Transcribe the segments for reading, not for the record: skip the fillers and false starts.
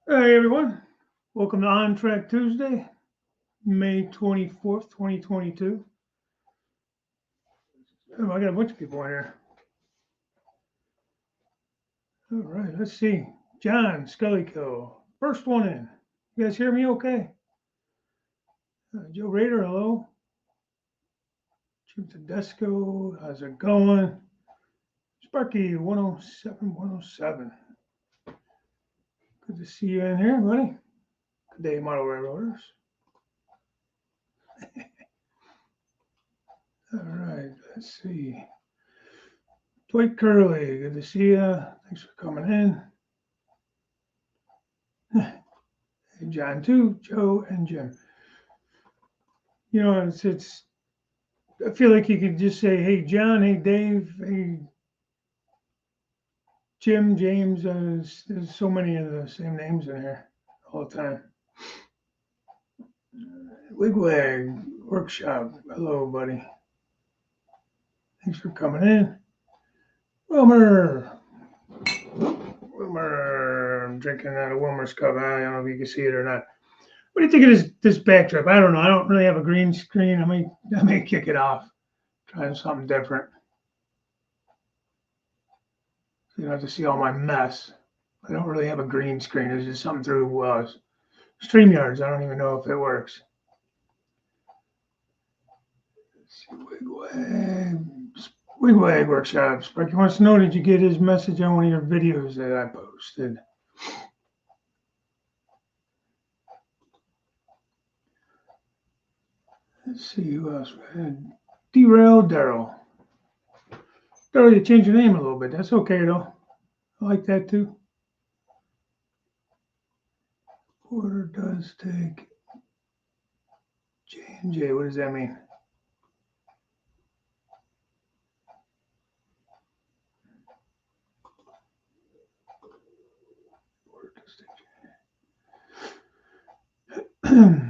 Hey everyone, welcome to On Track Tuesday, May 24th, 2022. Oh, I got a bunch of people in here. All right, let's see. John Scullyco, first one in. You guys hear me okay? Joe Rader, hello. Jim Tedesco, how's it going? Sparky 107, 107. Good to see you in here, buddy. Good day, Model Railroaders. All right, let's see. Dwight Curley, good to see you. Thanks for coming in. Hey, John too, Joe and Jim. You know, it's. I feel like you could just say, "Hey, John. Hey, Dave. Hey, Jim. James." There's so many of the same names in here all the time. Wigwag Workshop. Hello, buddy. Thanks for coming in. Wilmer. I'm drinking out of Wilmer's cup. I don't know if you can see it or not. What do you think of this backdrop? I don't know. I don't really have a green screen. I may kick it off. Trying something different. So you don't have to see all my mess. I don't really have a green screen. It's just something through StreamYards. I don't even know if it works. Wigwag Workshop. Sparky wants to know, did you get his message on one of your videos that I posted? Let's see who else we had. Derail Daryl. Daryl, you changed your name a little bit. That's okay though. I like that too. Order does take J&J. What does that mean? Order does take J&J.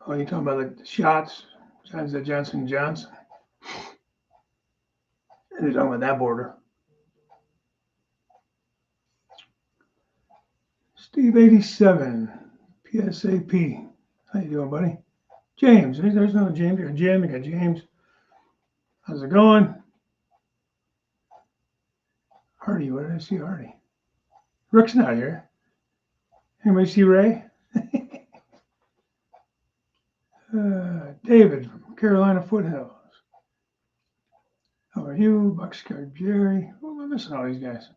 Oh, you're talking about like the shots? Johnson Johnson. And you're talking about that border. Steve 87, PSAP. How you doing, buddy? James, there's no James. You got Jim, you got James. How's it going? Hardy, where did I see Hardy? Rick's not here. Anybody see Ray? David from Carolina Foothills. How are you? Buckscar Jerry. Oh, am I missing all these guys?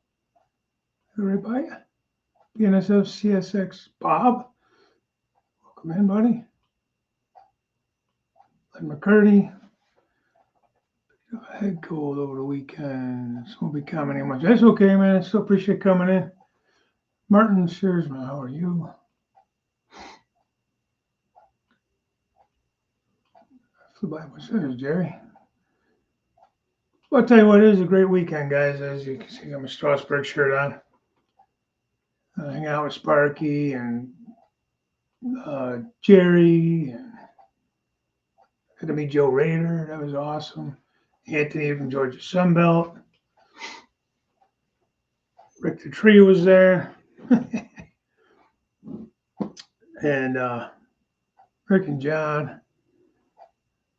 Everybody? BNSF CSX Bob. Welcome in, buddy. Len McCurdy. Head cold over the weekend. This won't be commenting much. That's okay, man. I still appreciate coming in. Martin Shearsman, how are you? I flew by much better, Jerry. Well, I'll tell you what, it is a great weekend, guys. As you can see, I got my Strasburg shirt on. Hang out with Sparky and Jerry, and got to meet Joe Rader. That was awesome. Anthony from Georgia Sunbelt. Rick the Tree was there. And Rick and John.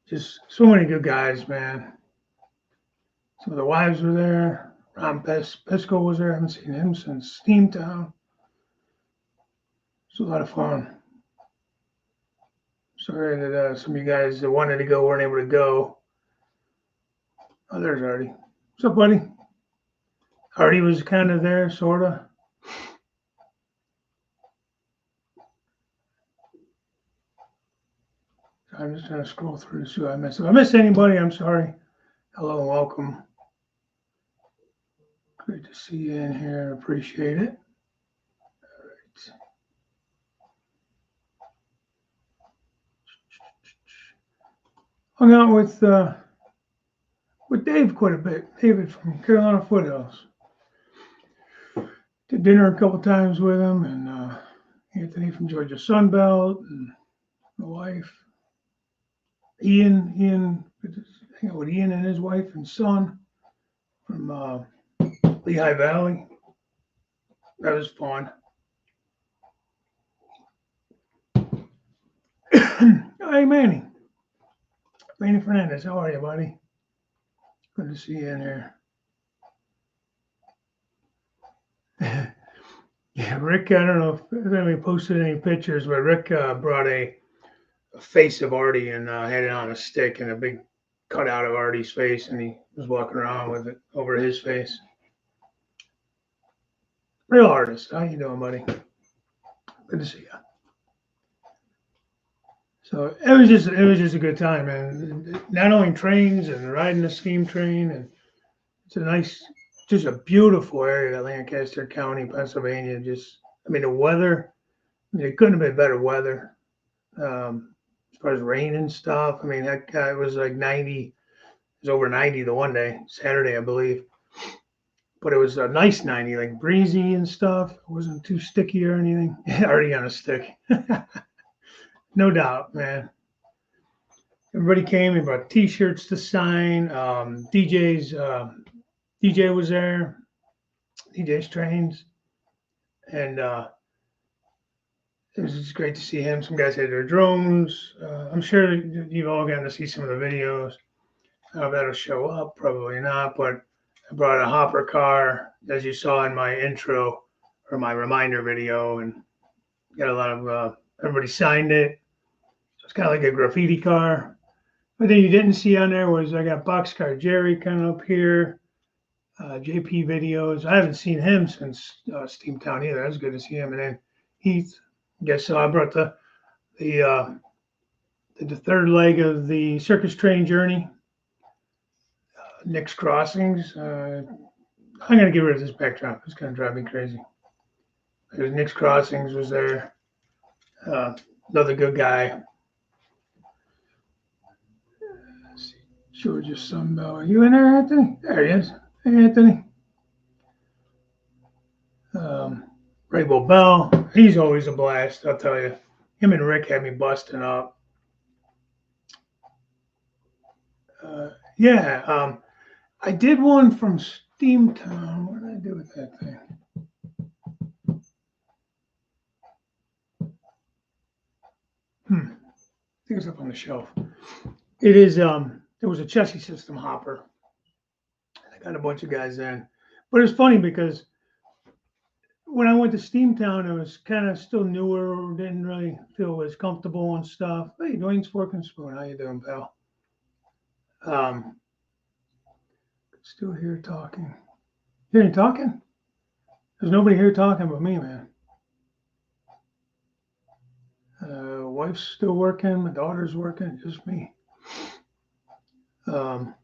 Just so many good guys, man. Some of the wives were there. Ron Pesco was there. I haven't seen him since Steamtown. It was a lot of fun. Sorry that some of you guys that wanted to go weren't able to go. Oh, there's Artie. What's up, buddy? Artie was kind of there, sort of. I'm just trying to scroll through to see what I missed. If I missed anybody, I'm sorry. Hello and welcome. Great to see you in here. Appreciate it. All right. Hung out with Dave quite a bit. David from Carolina Foothills. Did dinner a couple times with him, and Anthony from Georgia Sunbelt, and my wife. Ian, hang out with Ian and his wife and son from Lehigh Valley. That was fun. Hey, Manny. Manny Fernandez, how are you, buddy? Good to see you in here. Yeah, Rick, I don't know if anybody posted any pictures, but Rick brought a face of Artie and had it on a stick and a big cutout of Artie's face, and he was walking around with it over his face. Real artist. How you doing, buddy? Good to see you. So it was just a good time, man. Not only trains and riding the steam train, and it's a nice, just a beautiful area, Lancaster County, Pennsylvania. Just, I mean, the weather, I mean, it couldn't have been better weather. As far as rain and stuff, I mean, that guy was like 90, it was over 90 the one day, Saturday, I believe. But it was a nice 90, like breezy and stuff. It wasn't too sticky or anything. Already on a stick. No doubt, man. Everybody came. He brought T-shirts to sign. DJ was there. DJ's trains, and it was just great to see him. Some guys had their drones. I'm sure you've all gotten to see some of the videos. That'll show up, probably not. But I brought a hopper car, as you saw in my intro or my reminder video, and got a lot of everybody signed it. So it's kind of like a graffiti car. But then you didn't see on there was I got Boxcar Jerry kind of up here, JP videos. I haven't seen him since Steamtown either. That was good to see him. And then Heath. Yes, so I brought the third leg of the circus train journey. Nick's Crossings. I'm gonna get rid of this backdrop. It's gonna drive me crazy. There's Nick's Crossings was there. Another good guy. Georgia Sunbelt. Are you in there, Anthony? There he is. Hey, Anthony. Rainbow Bell. He's always a blast, I'll tell you. Him and Rick had me busting up. I did one from Steamtown. What did I do with that thing? I think it's up on the shelf. It is, there was a chassis system hopper. I got a bunch of guys in. But it's funny because when I went to Steamtown, it was kind of still newer, didn't really feel as comfortable and stuff. Hey, Dwayne's Fork and Spoon, how you doing, pal? Still here talking. You ain't talking? There's nobody here talking but me, man. Wife's still working, my daughter's working, just me. I don't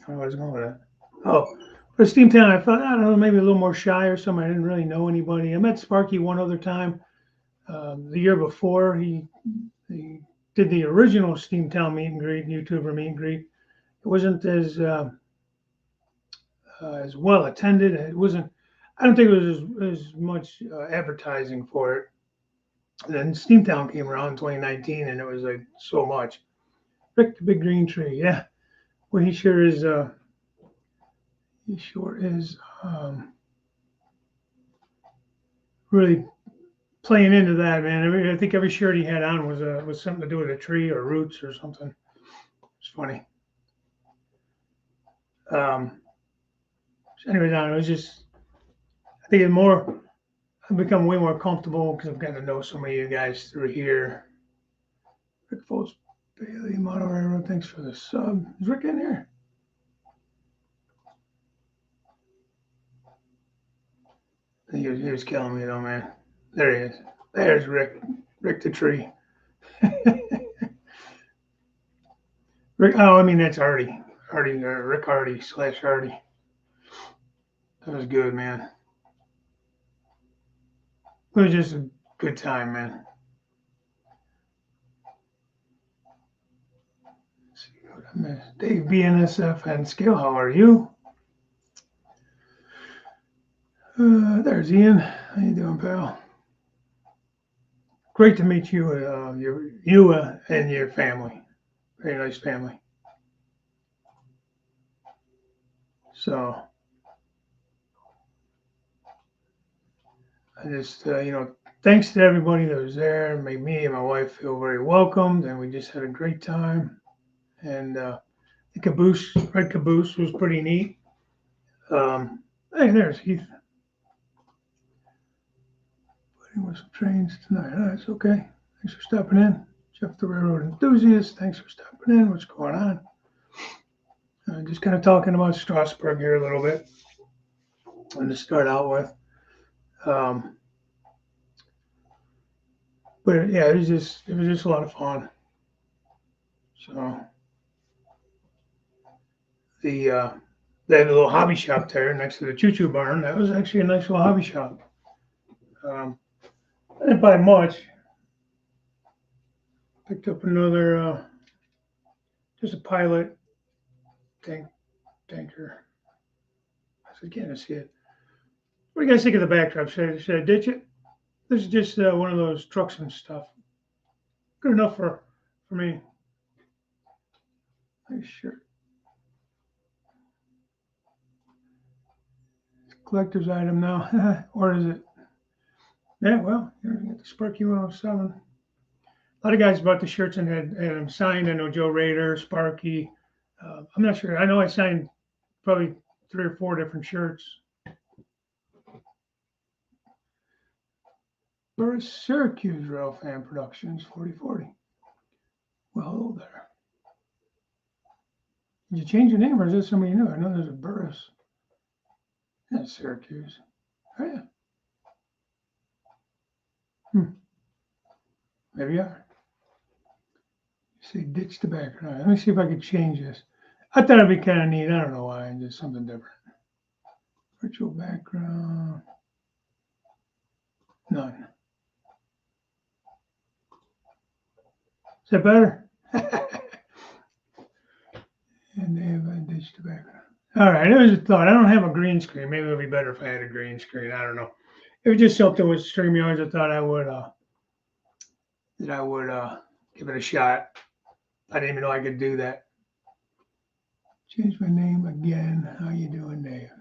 know where I was going with that. Oh, for Steamtown, I thought, I don't know, maybe a little more shy or something. I didn't really know anybody. I met Sparky one other time. The year before, he did the original Steamtown meet and greet, YouTuber meet and greet. It wasn't as well attended. It wasn't. I don't think it was as much advertising for it. And then Steamtown came around in 2019, and it was like so much. Rick the Big Green Tree, yeah. Well, he sure is. He sure is really playing into that, man. I think every shirt he had on was something to do with a tree or roots or something. It's funny. Anyways, I don't know. It was just, I think I've become way more comfortable because I've gotten to know so many of you guys through here. Rick Foltz Bailey, Model Railroad, thanks for the sub. Is Rick in here? He was killing me though, man. There he is. There's Rick. Rick the tree. Rick, oh, I mean, that's Artie. Rick Artie / Artie. That was good, man. It was just a good time, man. Let's see what I missed. Dave BNSF and Scale, how are you? There's Ian. How you doing, pal? Great to meet you, you and your family. Very nice family. So, I just, thanks to everybody that was there. It made me and my wife feel very welcomed, and we just had a great time. And the caboose, red caboose, was pretty neat. Hey, there's Heath. Putting with some trains tonight. That's okay. Thanks for stopping in. Jeff the Railroad Enthusiast, thanks for stopping in. What's going on? Just kind of talking about Strasburg here a little bit. And to start out with. But yeah, it was just a lot of fun. So they had a little hobby shop there next to the choo choo barn. That was actually a nice little hobby shop. I didn't buy much. Picked up another just a pilot tanker. I said, can't I see it? What do you guys think of the backdrop? Should I ditch it? This is just one of those trucks and stuff. Good enough for me. Nice shirt. Collector's item now, or is it? Yeah, well, here we got the Sparky 107. A lot of guys bought the shirts and had them signed. I know Joe Rader, Sparky. I'm not sure. I know I signed probably 3 or 4 different shirts. Burris Syracuse Rail Fan Productions 4040. Well, hello there. Did you change your name or is this somebody new? I know there's a Burris. That's Syracuse. Oh, yeah. Maybe you are. See, ditch the background. Let me see if I could change this. I thought it'd be kind of neat. I don't know why. Just something different. Virtual background. None. Is that better? And they have ditched the background. All right, it was a thought. I don't have a green screen. Maybe it would be better if I had a green screen. I don't know. It was just something with StreamYard. I thought I would give it a shot. I didn't even know I could do that. Change my name again. How you doing, Dave?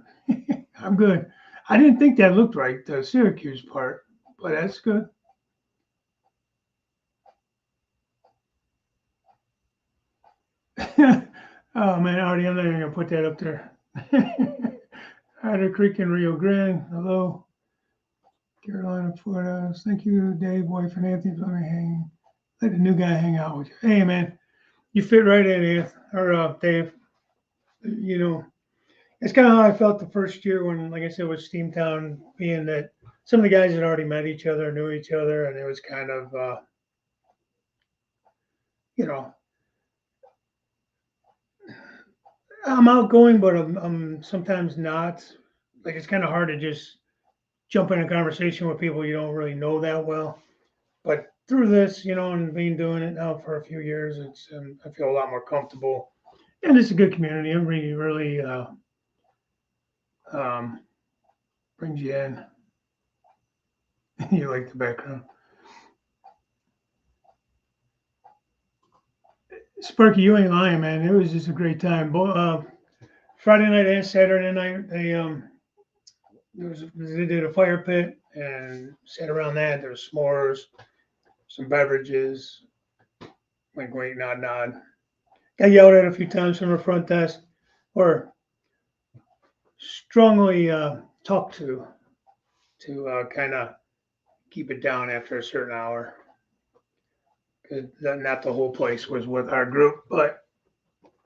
I'm good. I didn't think that looked right, the Syracuse part, but that's good. Oh man, Artie, I'm not even gonna put that up there. Otter Creek and Rio Grande. Hello. Carolina, Florida. Thank you, Dave, wife, and Anthony. Let the new guy hang out with you. Hey man, you fit right in, Anthony, or Dave. You know, it's kind of how I felt the first year when, like I said, with Steamtown, being that some of the guys had already met each other, knew each other, and it was kind of, you know, I'm outgoing, but I'm sometimes not. Like it's kind of hard to just jump in a conversation with people you don't really know that well. But through this, and being doing it now for a few years, it's I feel a lot more comfortable, and it's a good community. Everybody really um, brings you in. You like the background. Sparky, you ain't lying, man. It was just a great time. Friday night and Saturday night, they did a fire pit and sat around that. There was s'mores, some beverages, wink, wink, nod, nod. Got yelled at a few times from the front desk, or strongly talked to kind of keep it down after a certain hour. Because not the whole place was with our group, but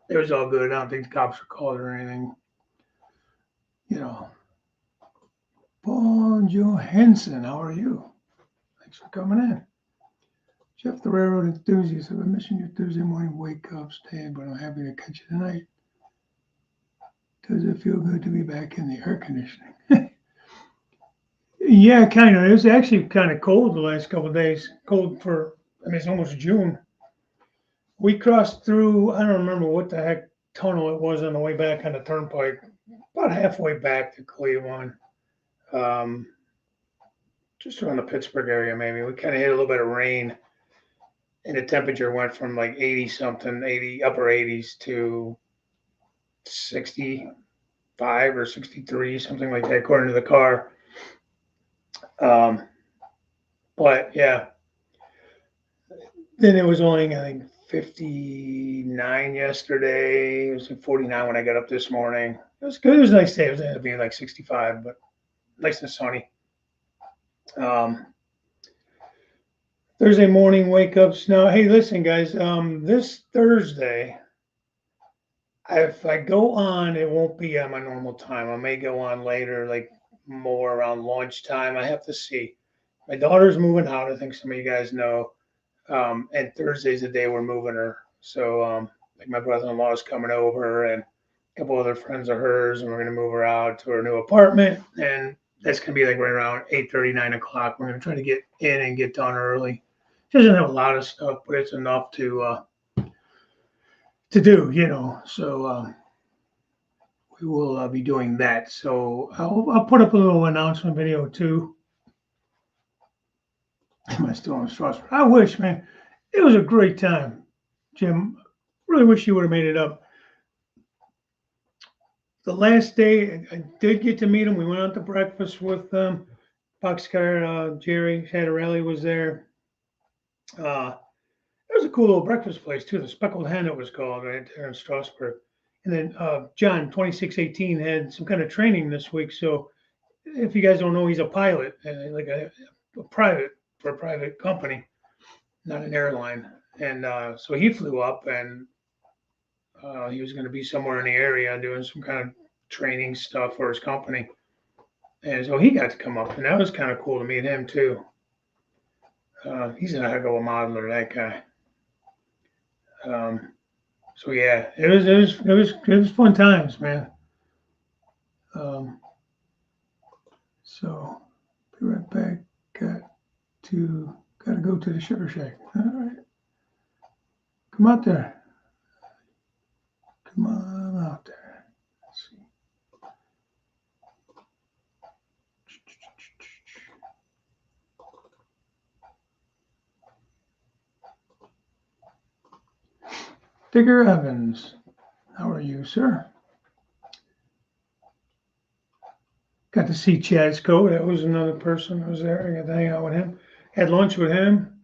it was all good. I don't think the cops were called or anything. Paul Johansson, how are you? Thanks for coming in. Jeff the Railroad Enthusiast. I've been missing your Thursday morning wake ups, Dave, but I'm happy to catch you tonight. Does it feel good to be back in the air conditioning? Yeah, kind of. It was actually kind of cold the last couple of days. Cold it's almost June. We crossed through, I don't remember what the heck tunnel it was on the way back on the turnpike, about halfway back to Cleveland. Just around the Pittsburgh area, maybe. We kind of hit a little bit of rain, and the temperature went from like 80 something, upper 80s to 65 or 63, something like that, according to the car. But yeah, then it was only, I think, 59 yesterday. It was like 49 when I got up this morning. It was good. It was a nice day. It was ended up being like 65, but nice and sunny. Thursday morning wake ups. Now, hey, listen, guys. This Thursday, if I go on, it won't be at my normal time. I may go on later, like more around lunchtime. I have to see. My daughter's moving out. I think some of you guys know. And Thursday's the day we're moving her. So, like my brother-in-law is coming over, and a couple other friends of hers, and we're gonna move her out to her new apartment. And that's gonna be like right around 8:30, 9 o'clock. We're gonna try to get in and get done early. She doesn't have a lot of stuff, but it's enough to do, you know. So we will be doing that. So I'll put up a little announcement video too. Am I still on Strasburg? I wish, man. It was a great time, Jim. Really wish you would have made it up. The last day, I did get to meet him. We went out to breakfast with Boxcar. Jerry Shadarelli was there. It was a cool little breakfast place too. The Speckled Hen, it was called, right there in Strasburg. And then John 2618 had some kind of training this week. So if you guys don't know, he's a pilot, like a private for a private company, not an airline. And so he flew up, and he was going to be somewhere in the area doing some kind of training stuff for his company. And so he got to come up, and that was kind of cool to meet him too. He's a heck of a modeler, that guy. So yeah, it was fun times, man. So be right back. Got to go to the Sugar Shack. All right, come out there. Come on out there. Let's see. Digger Evans, how are you, sir? Got to see Chazko. That was another person who was there. I got to hang out with him. Had lunch with him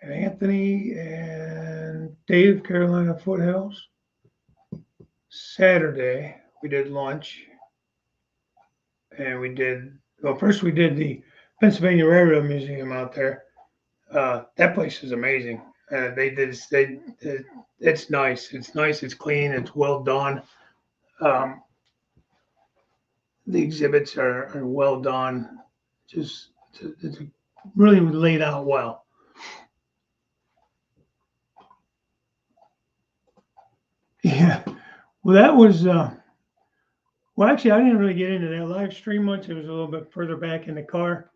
and Anthony and Dave, Carolina Foothills. Saturday, we did lunch. And first we did the Pennsylvania Railroad Museum out there. That place is amazing. It's nice. It's nice. It's clean. It's well done. The exhibits are well done. It's really laid out well. Yeah. Well, that was. Well, actually, I didn't really get into that live stream much. It was a little bit further back in the car.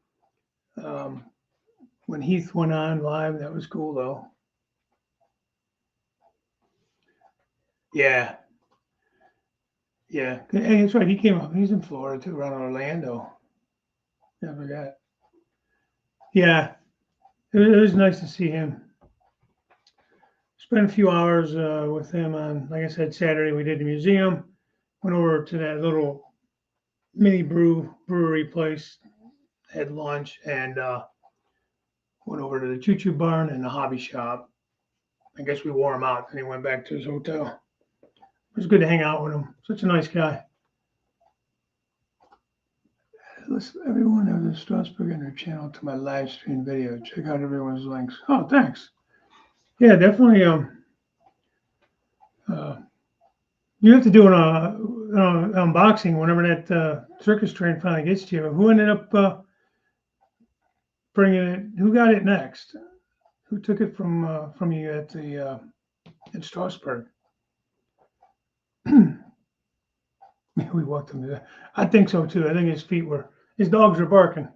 When Heath went on live, that was cool though. Yeah. Yeah. Hey, that's right. He came up. He's in Florida too, around Orlando. I forgot. Yeah. It was nice to see him. Spent a few hours with him on, like I said, Saturday. We did the museum. Went over to that little mini brewery place, had lunch, and went over to the Choo Choo Barn and the hobby shop. I guess we wore him out, and he went back to his hotel. It was good to hang out with him. Such a nice guy. Listen, everyone of the Strasburg and their channel to my live stream video. Check out everyone's links. Oh, thanks. Yeah, definitely. You have to do an unboxing whenever that circus train finally gets to you. Who ended up bringing it? Who got it next? Who took it from you at the in Strasburg? We walked him to that. I think so too. I think his dogs were barking.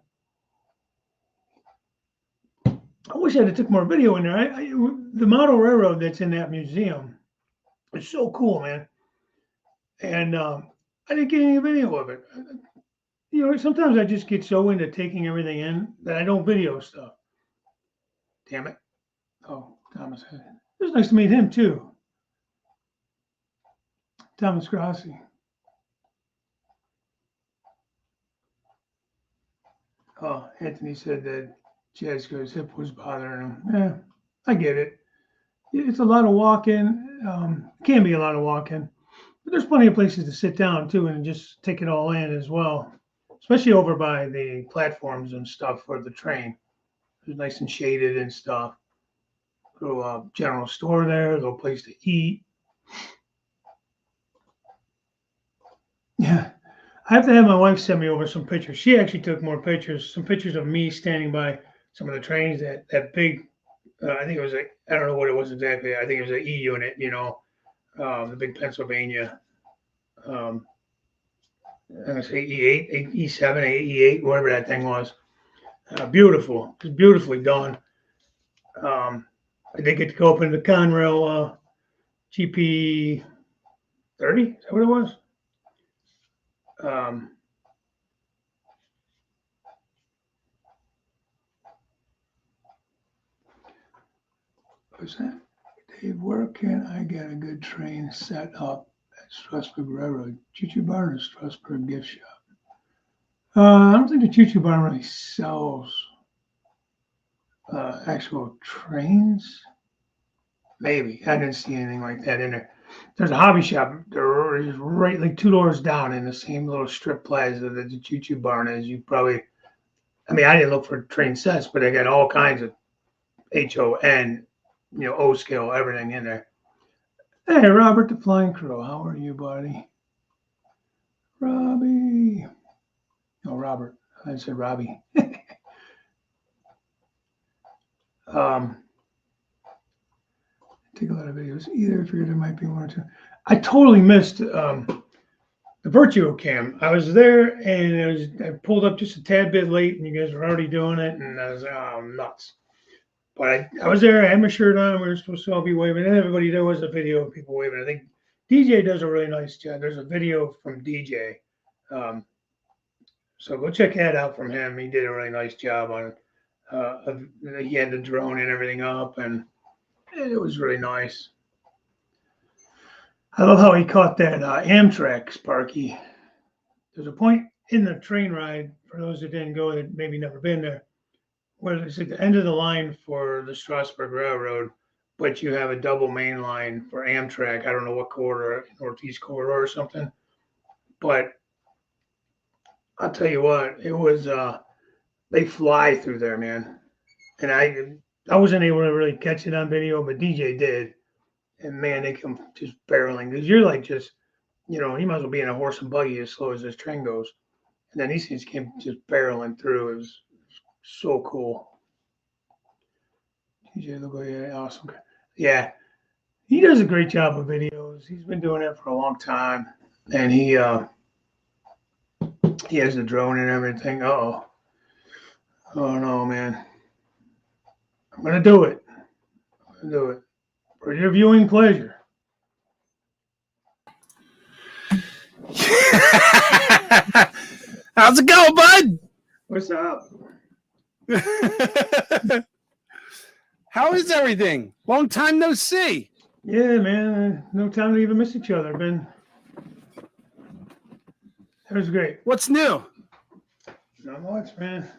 I wish I'd have took more video in there. The model railroad that's in that museum is so cool, man. And I didn't get any video of it. You know, sometimes I just get so into taking everything in that I don't video stuff. Damn it. Oh, Thomas. It was nice to meet him too. Thomas Grassi. Anthony said that Jessica's hip was bothering him. Yeah, I get it. It's a lot of walking. It can be a lot of walking, but there's plenty of places to sit down too and just take it all in as well, especially over by the platforms and stuff for the train. It's nice and shaded and stuff. Go general store there, little place to eat. Yeah, I have to have my wife send me over some pictures. She actually took more pictures, some pictures of me standing by some of the trains. That big, I think it was I don't know what it was exactly. I think it was an E unit, the big Pennsylvania. Um, I'm gonna say E8, E7, E8, whatever that thing was. Beautiful, just beautifully done. I did get to go up into the Conrail GP 30. Is that what it was? Um, was that? Dave, where can I get a good train set up at Strasburg Railroad? Choo Choo Barn or Strasburg Gift Shop? I don't think the Choo Choo Barn really sells actual trains. Maybe. I didn't see anything like that in there. There's a hobby shop. There is right like 2 doors down in the same little strip plaza that the Choo Choo Barn is. You probably, I mean, I didn't look for train sets, but they got all kinds of HON, O scale, everything in there. Hey, Robert the Flying Crow, how are you, buddy? Robbie. No, Robert. I said Robbie. Take a lot of videos. Either figured there might be one or two. I totally missed the Virtuo Cam. I was there and I pulled up just a tad bit late, and you guys were already doing it, and I was nuts. But I was there. I had my shirt on. We were supposed to all be waving, and everybody there was a video of people waving. I think DJ does a really nice job. There's a video from DJ. So go check that out from him. He did a really nice job on. He had the drone and everything up, and it was really nice. I love how he caught that Amtrak, Sparky. There's a point in the train ride, for those that didn't go, that maybe never been there, where it's at the end of the line for the Strasburg Railroad, but you have a double main line for Amtrak. I don't know what corridor, Northeast corridor or something. But I'll tell you what, it was they fly through there, man. And I wasn't able to really catch it on video, but DJ did. And man, they come just barreling because you're like just, you might as well be in a horse and buggy as slow as this train goes. And then these things came just barreling through. It was so cool. DJ, look, yeah, awesome. Yeah, he does a great job with videos. He's been doing it for a long time, and he has the drone and everything. Oh no, man! I'm gonna do it. For your viewing pleasure. How's it going, bud? What's up? How is everything? Long time no see. Yeah, man. No time to even miss each other. That was great. What's new? Not much, man.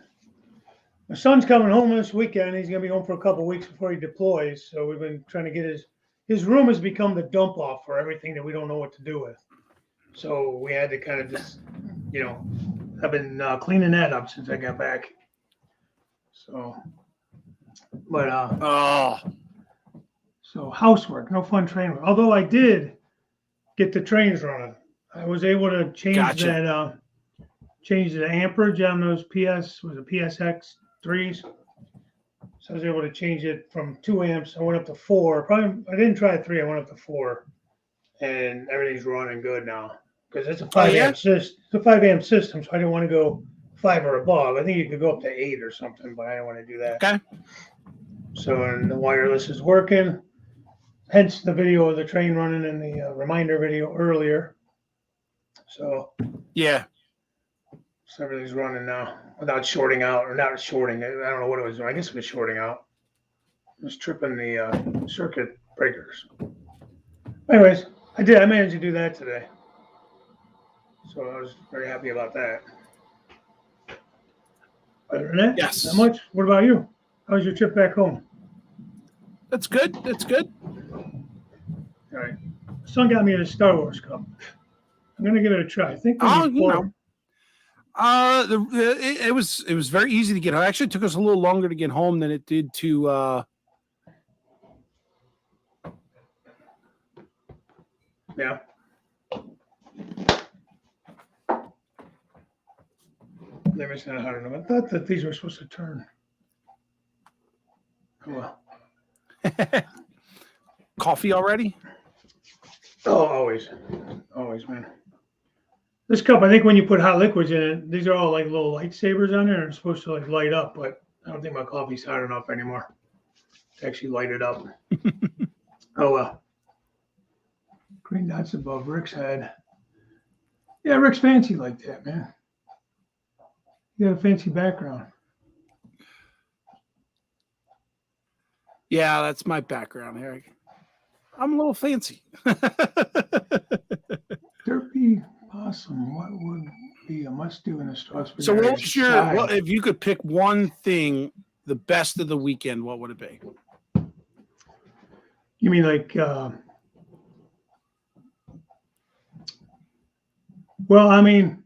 My son's coming home this weekend. He's gonna be home for a couple of weeks before he deploys. So we've been trying to get his room has become the dump off for everything that we don't know what to do with. So we had to kind of just, I've been cleaning that up since I got back. So, but so housework, no fun train work. Although I did get the trains running, I was able to change that, change the amperage on those PSX 3s. So I was able to change it from 2 amps. I went up to 4. Probably I didn't try 3. I went up to 4, and everything's running good now because it's a 5 amp system. It's a 5 amp system, so I didn't want to go 5 or above. I think you could go up to 8 or something, but I didn't want to do that. Okay. So and the wireless is working. Hence the video of the train running and the reminder video earlier. So yeah. So everything's running now without shorting out, or not shorting. I don't know what it was doing. I guess it was shorting out. It was tripping the circuit breakers. Anyways, I managed to do that today. So I was very happy about that. Other than that, Yes. not much. What about you? How was your trip back home? That's good. That's good. All right. Son got me a Star Wars cup. I'm gonna give it a try. I think when Oh, you pour it, it was very easy to get. It actually took us a little longer to get home than it did to. yeah. Maybe it's not hard enough. I thought that these were supposed to turn. Oh, well. Coffee already? Oh, always, man. This cup, I think when you put hot liquids in it, these are all like little lightsabers on there, and it's supposed to like light up. But I don't think my coffee's hot enough anymore to actually light it up. Oh well. Green dots above Rick's head. Yeah, Rick's fancy like that, man. You got a fancy background. Yeah, that's my background, Eric. I'm a little fancy. Derpy possum. What would be a must-do in a Strasburg? So, if you could pick one thing, the best of the weekend, what would it be? You mean like? Well, I mean,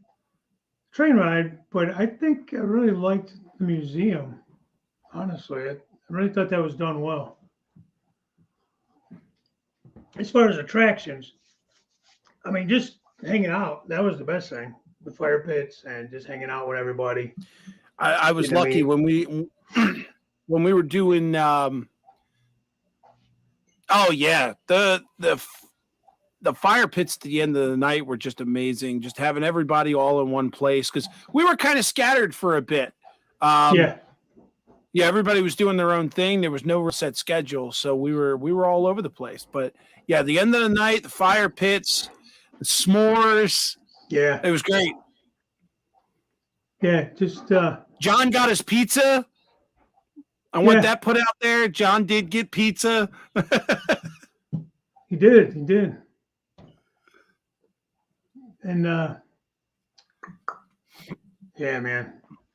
train ride, but I think I really liked the museum. Honestly, I really thought that was done well. As far as attractions, I mean, just hanging out, that was the best thing. The fire pits and just hanging out with everybody. I was lucky when we were doing. Oh yeah, the fire pits at the end of the night were just amazing. Just having everybody all in one place because we were kind of scattered for a bit. Yeah, everybody was doing their own thing. There was no set schedule, so we were all over the place. But yeah, the end of the night, the fire pits, the s'mores. Yeah, it was great. Yeah, just John got his pizza. I want that put out there. John did get pizza. He did. And yeah, man.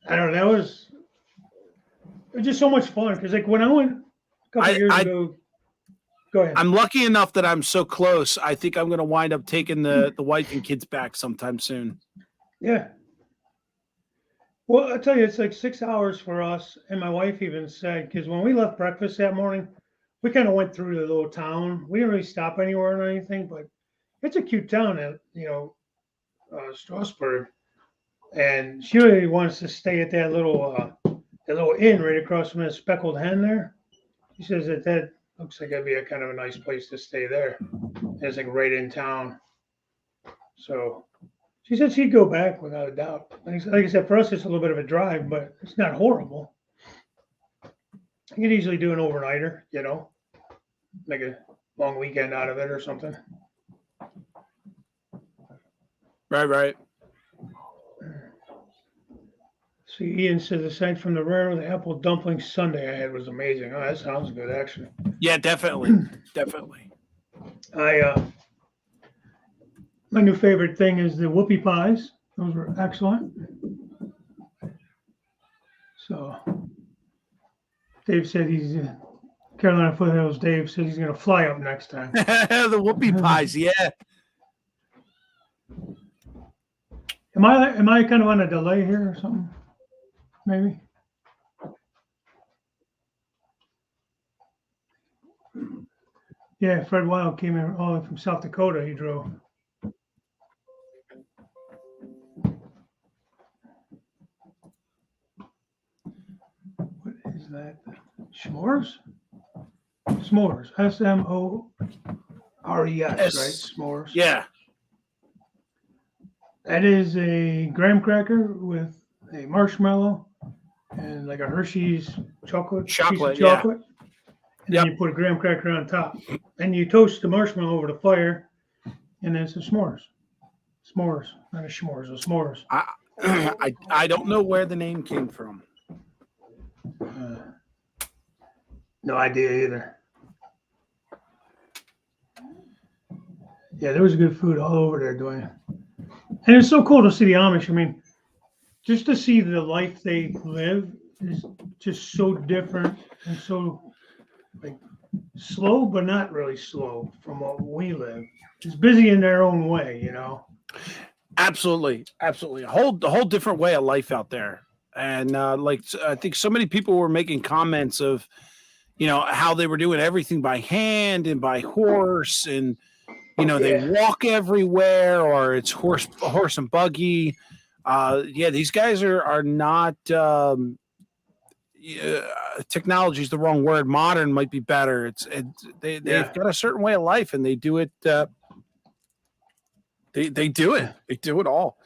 I don't know. It was just so much fun because like when I went a couple years ago. Go ahead. I'm lucky enough that I'm so close. I think I'm going to wind up taking the wife and kids back sometime soon. Yeah. Well, I tell you, it's like 6 hours for us, and my wife even said because when we left breakfast that morning, we kind of went through the little town. We didn't really stop anywhere or anything, but it's a cute town, Strasburg. And she really wants to stay at that little inn right across from the Speckled Hen there. She says that looks like that'd be a kind of a nice place to stay there. It's like right in town. So she said she'd go back without a doubt. Like I said, for us, it's a little bit of a drive, but it's not horrible. You could easily do an overnighter, make a long weekend out of it or something. Right. See, Ian says aside from the rare, the apple dumpling sundae I had was amazing. Oh, that sounds good, actually. Yeah, definitely. My new favorite thing is the whoopie pies. Those were excellent. So Dave said Carolina Foothills. Dave said he's going to fly up next time. The whoopie pies, yeah. Am I kind of on a delay here or something? Maybe. Yeah, Fred Wild came in all the way from South Dakota. He drove. What is that? S'mores? S'mores. S-M-O-R-E-S, right? S'mores. Yeah. That is a graham cracker with a marshmallow and like a Hershey's chocolate. Piece of chocolate. Yeah. And then you put a graham cracker on top. And you toast the marshmallow over the fire, and then it's a s'mores. S'mores, not a s'mores, a s'mores. I don't know where the name came from. No idea either. Yeah, there was good food all over there, Dwayne. And it's so cool to see the Amish. I mean, just to see the life they live is just so different and so like slow, but not really slow from what we live. It's busy in their own way, you know. Absolutely, absolutely. A whole different way of life out there. And I think so many people were making comments of, how they were doing everything by hand and by horse, and they walk everywhere, or it's horse and buggy. These guys are not. Technology is the wrong word. Modern might be better. They've got a certain way of life, and they do it. They do it. They do it all.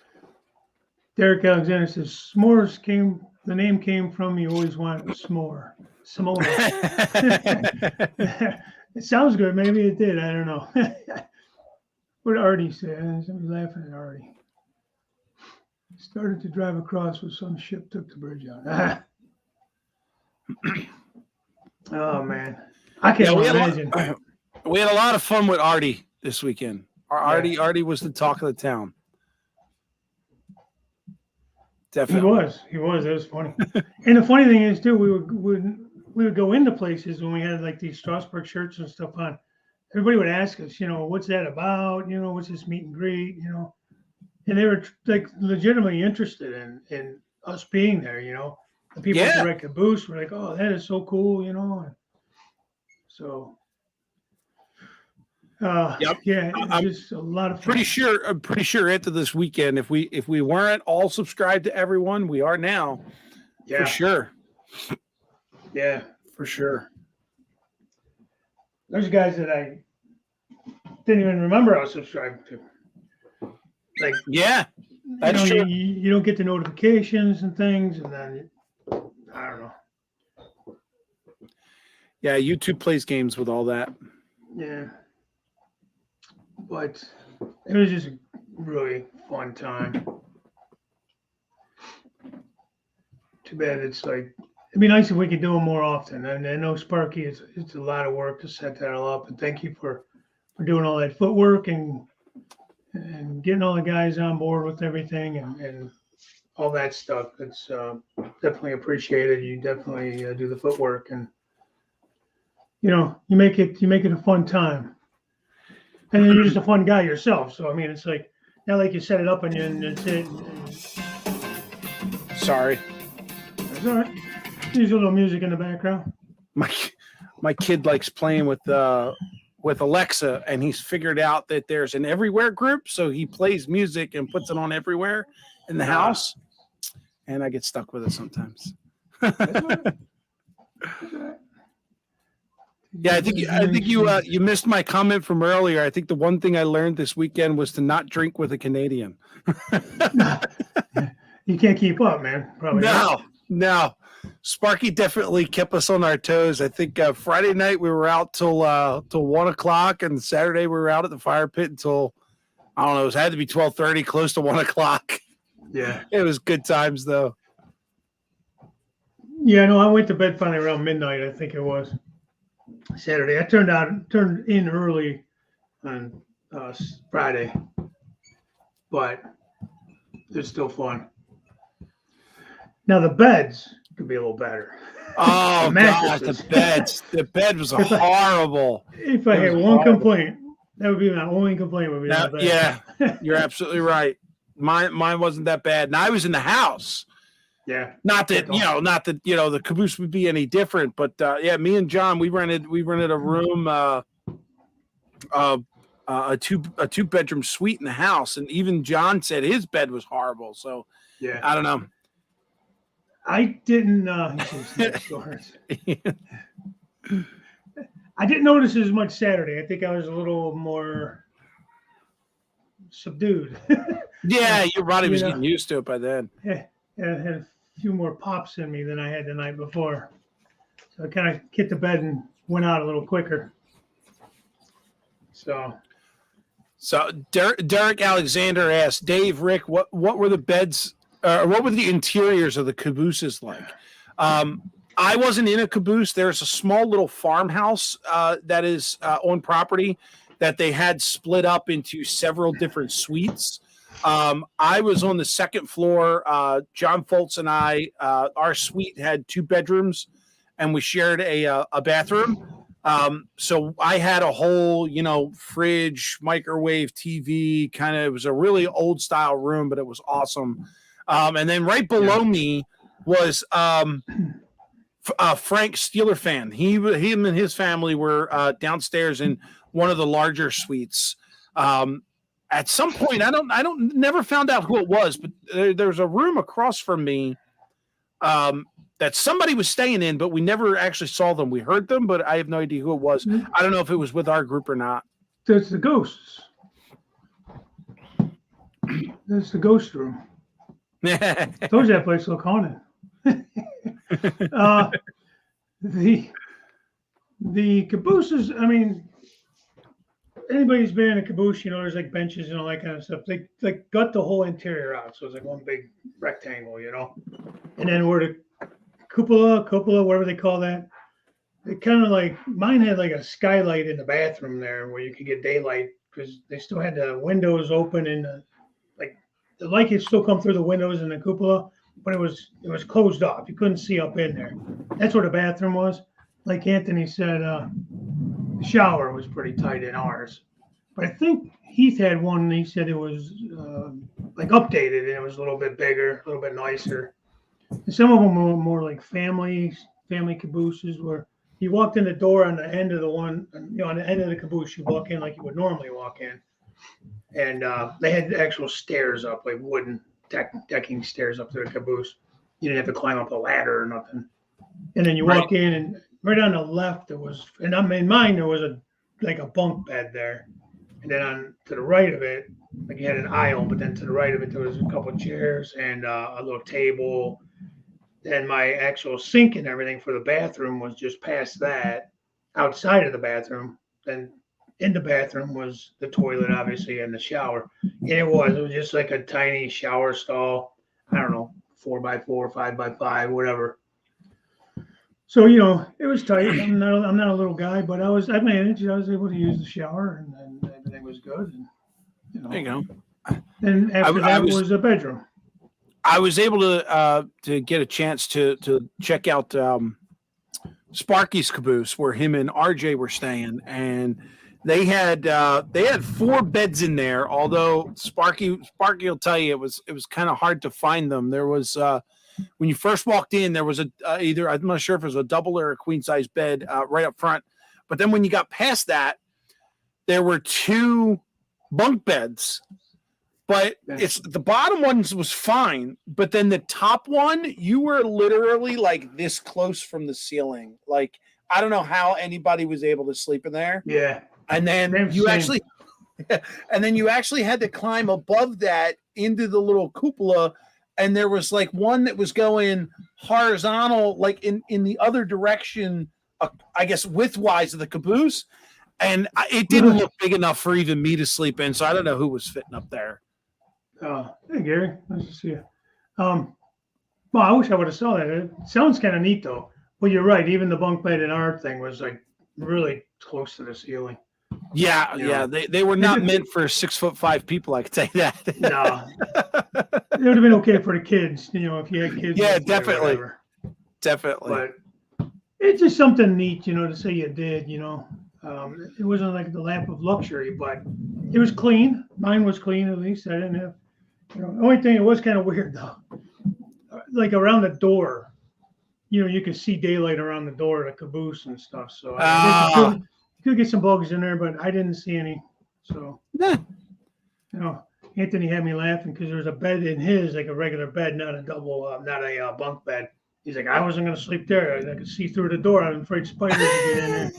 Derek Alexander says the name came from you always want s'more. Samoa. It sounds good. Maybe it did. I don't know. What Artie said. Somebody's laughing at Artie. Started to drive across with some ship took the bridge out. Oh man. I can't imagine. We had a lot of fun with Artie this weekend. Artie was the talk of the town. Definitely. He was. That was funny. And the funny thing is too, we would go into places when we had like these Strasburg shirts and stuff on. Everybody would ask us, what's that about? What's this meet and greet? And they were like legitimately interested in us being there. The people at the Red Caboose were like, "Oh, that is so cool," And so. It's just a lot of fun. I'm pretty sure after this weekend, if we weren't all subscribed to everyone, we are now. Yeah. For sure. Yeah, for sure. There's guys that I didn't even remember I was subscribed to. Like, that's true. You don't get the notifications and things, and then I don't know. Yeah, YouTube plays games with all that. Yeah. But it was just a really fun time. Too bad it's like, it'd be nice if we could do them more often. And I know Sparky, it's a lot of work to set that all up. And thank you for doing all that footwork and getting all the guys on board with everything and all that stuff. It's definitely appreciated. You definitely do the footwork, and you make it a fun time. And you're just a fun guy yourself. So, I mean, it's like, not like you set it up and that's it. Sorry. That's all right. There's a little music in the background. My kid likes playing with Alexa, and he's figured out that there's an everywhere group. So he plays music and puts it on everywhere in the house. And I get stuck with it sometimes. That's all right. That's all right. Yeah, I think you missed my comment from earlier. I think the one thing I learned this weekend was to not drink with a Canadian. You can't keep up, man. Probably no. Sparky definitely kept us on our toes. I think Friday night we were out till 1:00, and Saturday we were out at the fire pit until I don't know. It had to be 12:30, close to 1:00. Yeah, it was good times though. Yeah, no, I went to bed finally around midnight. I think it was Saturday. I turned in early on Friday, but it's still fun. Now the beds could be a little better. Oh God, the bed was horrible. If I had one complaint, that would be my only complaint. Would be now, yeah, you're absolutely right. Mine wasn't that bad, and I was in the house. Yeah. Not that the caboose would be any different, but me and John, we rented a room, a two bedroom suite in the house, and even John said his bed was horrible. So yeah, I don't know. I didn't. I didn't notice as much Saturday. I think I was a little more subdued. Yeah, your body was getting used to it by then. Yeah, I had a few more pops in me than I had the night before, so I kind of hit the bed and went out a little quicker. So Derek Alexander asked Dave, Rick, what were the beds? What were the interiors of the cabooses like? I wasn't in a caboose. There's a small little farmhouse that is on property that they had split up into several different suites. I was on the second floor. John Foltz and I, our suite had 2 bedrooms, and we shared a bathroom. So I had a whole, fridge, microwave, TV. It was a really old style room, but it was awesome. And then right below me was Frank Steeler fan. Him and his family were downstairs in one of the larger suites. At some point, never found out who it was, but there's a room across from me that somebody was staying in, but we never actually saw them. We heard them, but I have no idea who it was. I don't know if it was with our group or not. That's the ghosts. That's the ghost room. Told you that place looked haunted. The cabooses, I mean, anybody's been in a caboose, there's like benches and all that kind of stuff. They like gut the whole interior out. So it's like one big rectangle, and then where the cupola, whatever they call that, it kind of like, mine had like a skylight in the bathroom there where you could get daylight because they still had the windows open and the light could still come through the windows in the cupola, but it was closed off. You couldn't see up in there. That's where the bathroom was. Like Anthony said, the shower was pretty tight in ours. But I think Heath had one, and he said it was like updated, and it was a little bit bigger, a little bit nicer. And some of them were more like family cabooses where you walked in the door on the end of the one, on the end of the caboose, you walk in like you would normally walk in. And they had actual stairs up, like wooden decking stairs up to the caboose. You didn't have to climb up a ladder or nothing. And then you walk in, and right on the left, there was, and in mine, there was a bunk bed there. And then on to the right of it, like you had an aisle, but then to the right of it, there was a couple of chairs and a little table. Then my actual sink and everything for the bathroom was just past that, outside of the bathroom. Then in the bathroom was the toilet, obviously, and the shower. And it was just like a tiny shower stall. I don't know, 4x4, 5x5, whatever. So, it was tight. I'm not a little guy, but I managed. I was able to use the shower, and everything was good. And, there you go. And after that was a bedroom. I was able to get a chance to check out Sparky's caboose where him and RJ were staying, and they had 4 beds in there. Although Sparky will tell you it was kind of hard to find them. There was when you first walked in, there was either, I'm not sure if it was a double or a queen size bed right up front, but then when you got past that, there were 2 bunk beds. But it's the bottom ones was fine, but then the top one, you were literally like this close from the ceiling. Like, I don't know how anybody was able to sleep in there. Yeah. And then you actually had to climb above that into the little cupola, and there was like one that was going horizontal, like in the other direction, I guess widthwise of the caboose, and it didn't look big enough for even me to sleep in. So I don't know who was fitting up there. Hey Gary, nice to see you. Well, I wish I would have saw that. It sounds kind of neat though. Well, you're right. Even the bunk bed in our thing was like really close to the ceiling. Yeah. They were not meant for 6'5" people. I can tell you that. No, it would have been okay for the kids. If you had kids. Yeah, definitely. Definitely. But it's just something neat, to say you did. It wasn't like the lap of luxury, but it was clean. Mine was clean, at least. I didn't have. The only thing, it was kind of weird though. Like around the door, you could see daylight around the door of the caboose and stuff. So you could get some bugs in there, but I didn't see any. So, Anthony had me laughing because there was a bed in his, like a regular bed, not a double, not a bunk bed. He's like, I wasn't going to sleep there. I could see through the door. I'm afraid spiders would get in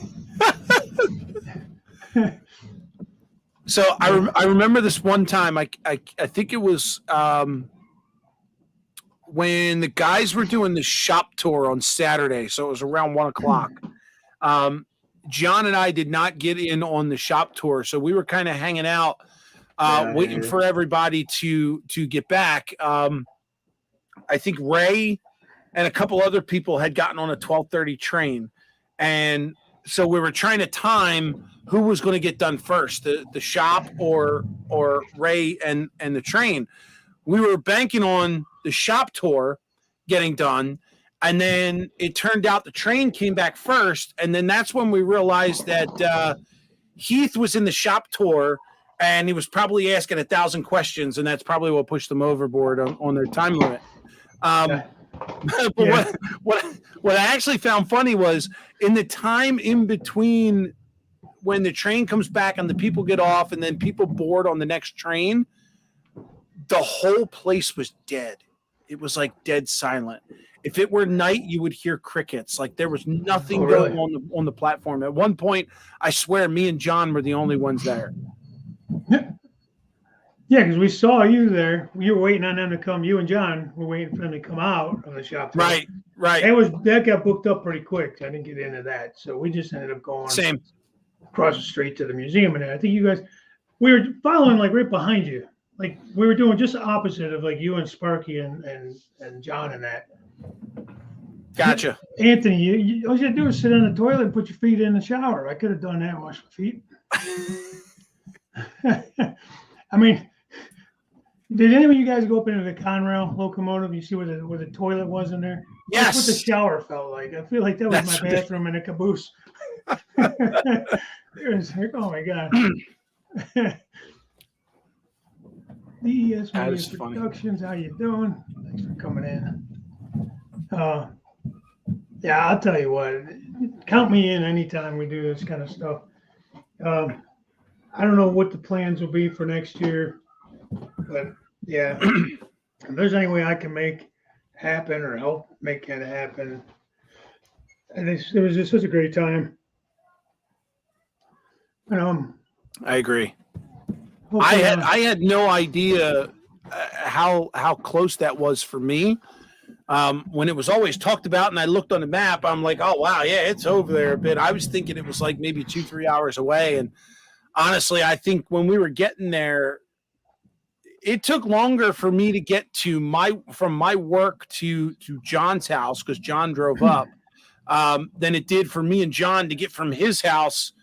there. So I remember this one time. I think it was when the guys were doing the shop tour on Saturday. So it was around 1:00. John and I did not get in on the shop tour, so we were kind of hanging out, waiting for everybody to get back. I think Ray and a couple other people had gotten on a 12:30 train, and so we were trying to time who was going to get done first, the shop or Ray and the train. We were banking on the shop tour getting done, and then it turned out the train came back first, and then that's when we realized that Heath was in the shop tour, and he was probably asking 1,000 questions, and that's probably what pushed them overboard on their time limit. But what I actually found funny was in the time in between when the train comes back and the people get off and then people board on the next train, the whole place was dead. It was like dead silent. If it were night, you would hear crickets. Like there was nothing going on the platform. At one point, I swear, me and John were the only ones there. Yeah, because we saw you there. You were waiting on them to come. You and John were waiting for them to come out of the shop. Right. That got booked up pretty quick. I didn't get into that, so we just ended up going across the street to the museum. And I think you guys, we were following like right behind you. Like we were doing just the opposite of like you and Sparky and John and that. Gotcha. Anthony, all you had to do is sit on the toilet and put your feet in the shower. I could have done that and washed my feet. I mean, did any of you guys go up into the Conrail locomotive? You see where the toilet was in there? Yes. That's what the shower felt like. I feel like that was my bathroom in a caboose. It was like, oh my God. DES Media Productions, how you doing? Thanks for coming in. Yeah, I'll tell you what. Count me in anytime we do this kind of stuff. I don't know what the plans will be for next year, but yeah, if there's any way I can make happen or help make it happen, and it was just such a great time. I agree. I had no idea how close that was for me. When it was always talked about, and I looked on the map, I'm like, oh wow, yeah, it's over there a bit. I was thinking it was like maybe 2-3 hours away, and honestly, I think when we were getting there, it took longer for me to get to from my work to John's house because John drove up than it did for me and John to get from his house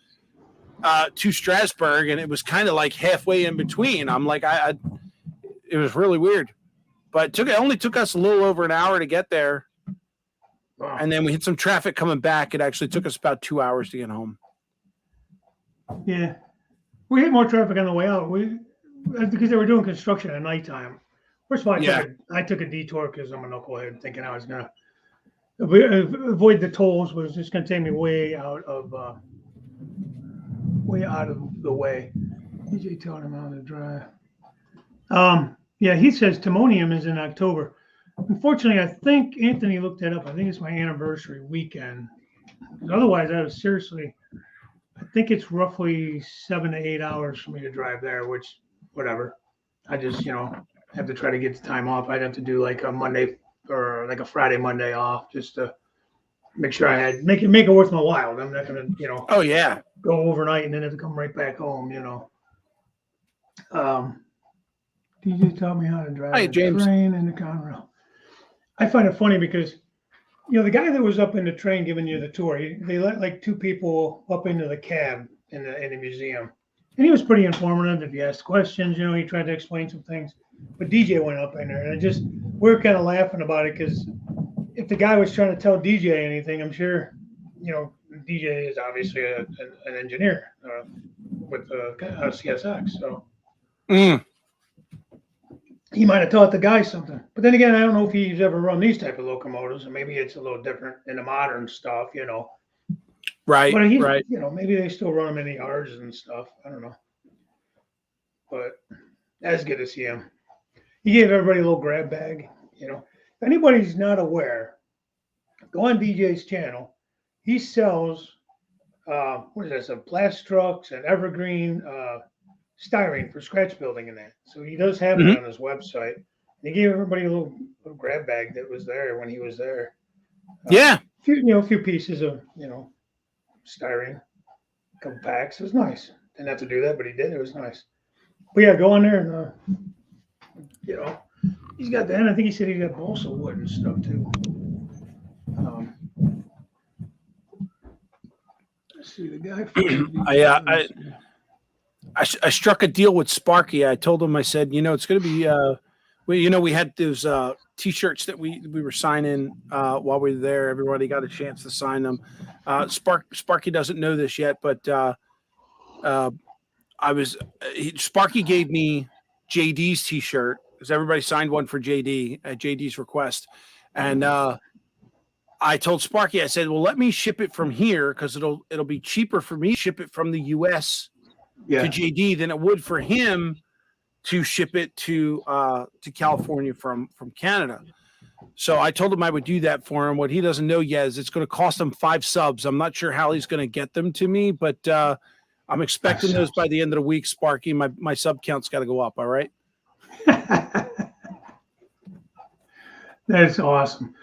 to Strasburg, and it was kind of like halfway in between. I'm like, it was really weird, but it only took us a little over an hour to get there, and then we hit some traffic coming back. It actually took us about 2 hours to get home. Yeah. We hit more traffic on the way out. Because they were doing construction at nighttime. First of all, I took a detour because I'm a knucklehead, thinking I was gonna avoid the tolls. Was just gonna take me way out of the way. DJ telling him how to drive. Yeah, he says Timonium is in October. Unfortunately, I think Anthony looked that up. I think it's my anniversary weekend. Otherwise, I was seriously. I think it's roughly 7 to 8 hours for me to drive there, which, whatever. I just, have to try to get the time off. I'd have to do like a Monday or like a Friday, Monday off just to make sure make it worth my while. I'm not going to, oh yeah, go overnight and then have to come right back home, DJ taught me how to drive the train and the Conrail. I find it funny because the guy that was up in the train giving you the tour, they let like 2 people up into the cab in the museum. And he was pretty informative. If you asked questions, he tried to explain some things. But DJ went up in there, and we were kind of laughing about it because if the guy was trying to tell DJ anything, I'm sure, DJ is obviously an engineer with CSX. So. He might have taught the guy something. But then again, I don't know if he's ever run these type of locomotives, and maybe it's a little different in the modern stuff, Right, but right. Maybe they still run them in the yards and stuff. I don't know. But that's good to see him. He gave everybody a little grab bag, If anybody's not aware, go on DJ's channel. He sells, some Plastrucks and evergreen styrene for scratch building and that. So he does have it on his website. He gave everybody a little grab bag that was there when he was there. Yeah. A few pieces of, styrene, a couple packs. It was nice. Didn't have to do that, but he did. It was nice. But yeah, go on there and, he's got that. And I think he said he got balsa wood and stuff too. Let's see the guy. I struck a deal with Sparky. I told him, I said, it's going to be, we had those T-shirts that we were signing while we were there. Everybody got a chance to sign them. Sparky doesn't know this yet, but Sparky gave me JD's T-shirt because everybody signed one for JD at JD's request, and I told Sparky, I said, well, let me ship it from here because it'll be cheaper for me to ship it from the U.S. to JD than it would for him to ship it to California from Canada. So I told him I would do that for him. What he doesn't know yet is it's going to cost him 5 subs. I'm not sure how he's going to get them to me, but I'm expecting those by the end of the week, Sparky. My sub count's got to go up. All right. That's awesome.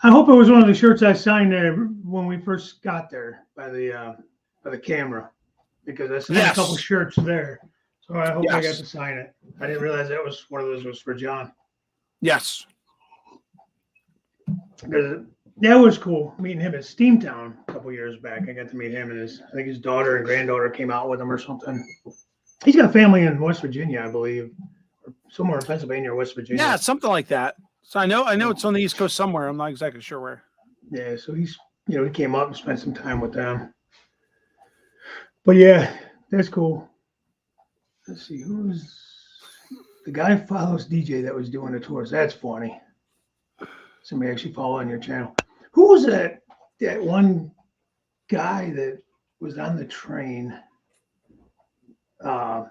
I hope it was one of the shirts I signed there when we first got there by the camera, because I signed a couple shirts there. So I hope I got to sign it. I didn't realize that was one of those was for John. Yes. That was cool meeting him at Steamtown a couple years back. I got to meet him, and I think his daughter and granddaughter came out with him or something. He's got a family in West Virginia, I believe, or somewhere in Pennsylvania or West Virginia. Yeah, something like that. So I know it's on the East Coast somewhere. I'm not exactly sure where. Yeah, so he's he came up and spent some time with them. But yeah, that's cool. Let's see, who's the guy follows DJ that was doing the tours. That's funny. Somebody actually follow on your channel. Who was that one guy that was on the train? It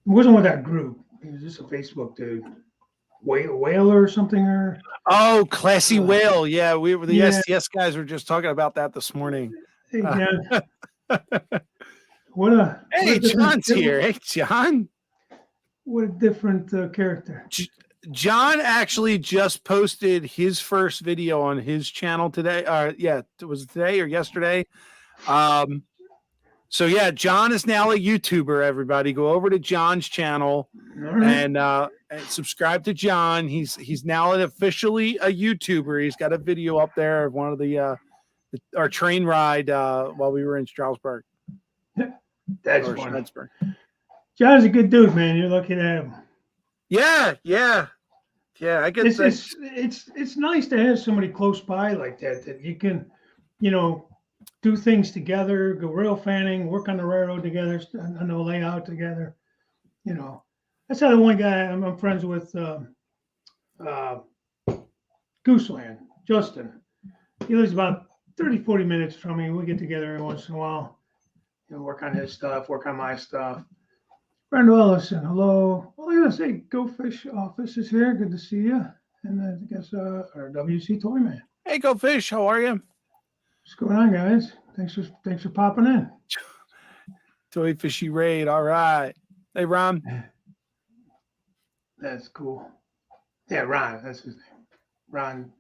wasn't with that group. He was just a Facebook dude. Whaler or something, or Classy Whale. Yeah, we were the STS guys were just talking about that this morning. Hey, John. Hey, John's here. Hey, John. What a different character. John actually just posted his first video on his channel today. Was it today or yesterday? So yeah, John is now a YouTuber. Everybody, go over to John's channel and subscribe to John. He's now officially a YouTuber. He's got a video up there of one of our train ride while we were in Strasburg. That's funny. John's a good dude, man. You're lucky to have him. Yeah. I get it's nice to have somebody close by like that you can, do things together, go rail fanning, work on the railroad together, on the layout together. That's how the one guy I'm friends with, Gooseland, Justin. He lives about 30-40 minutes from me. We get together every once in a while, work on his stuff, work on my stuff. Brenda Ellison, hello. Well, I gotta say, Go Fish office is here. Good to see you. And I guess our WC Toy Man. Hey, Go Fish, how are you? What's going on, guys? Thanks for popping in. Toy Fishy Raid. All right. Hey, Ron. That's cool. Yeah, Ron. That's his name. Ron.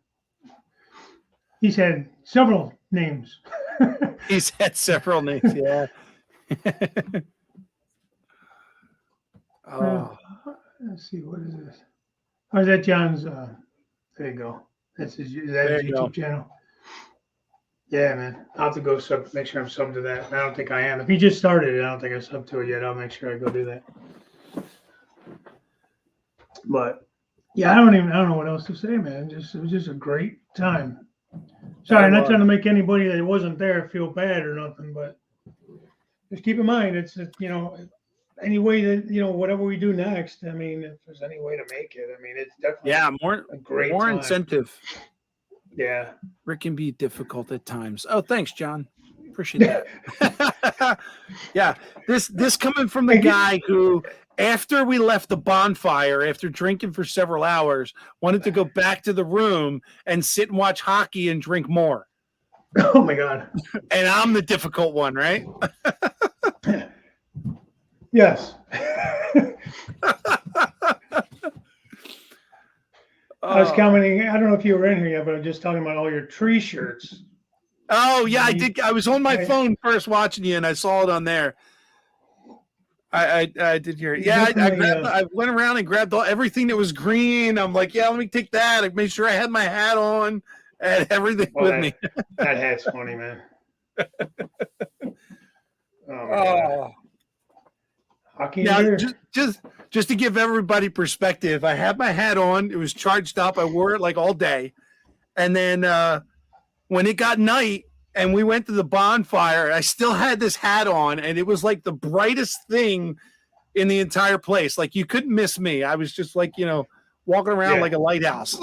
He's had several names. He's had several names. Yeah. Let's see. What is this? Oh, is that John's? There you go. That's his YouTube channel. Yeah, man. I'll have to go make sure I'm subbed to that. I don't think I am. If he just started it, I don't think I subbed to it yet. I'll make sure I go do that. But yeah, I don't know what else to say, man. It was just a great time. Sorry, not trying to make anybody that wasn't there feel bad or nothing, but just keep in mind, it's any way that whatever we do next. I mean, if there's any way to make it, I mean, it's definitely a great more time. Incentive. Yeah, Rick can be difficult at times. Oh, thanks, John. Appreciate that. Yeah, this coming from the guy who, after we left the bonfire, after drinking for several hours, wanted to go back to the room and sit and watch hockey and drink more. Oh my God! And I'm the difficult one, right? Yes. I was commenting. I don't know if you were in here yet, but I'm just talking about all your tree shirts. Oh yeah, I did. I was on my phone first watching you, and I saw it on there. I did hear it. Yeah, I went around and grabbed everything that was green. I'm like, yeah, let me take that. I made sure I had my hat on and everything with me. That hat's funny, man. Oh, my God. Hockey now, just to give everybody perspective, I had my hat on. It was charged up. I wore it like all day. And then when it got night and we went to the bonfire, I still had this hat on, and it was like the brightest thing in the entire place. Like, you couldn't miss me. I was just like, walking around like a lighthouse.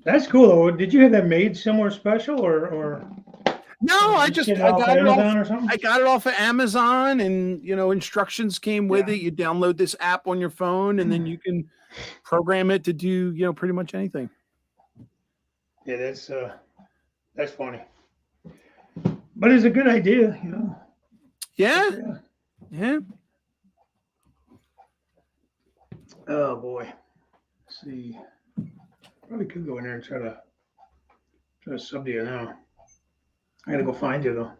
That's cool, though. Did you have that made somewhere special, or? No, I got it Amazon or something? I got it off of Amazon, and instructions came with it. You download this app on your phone, and then you can program it to do pretty much anything. Yeah, that's funny, but it's a good idea, Yeah. Oh boy, let's see. Probably could go in there and try to sub to you now. I gotta go find you though.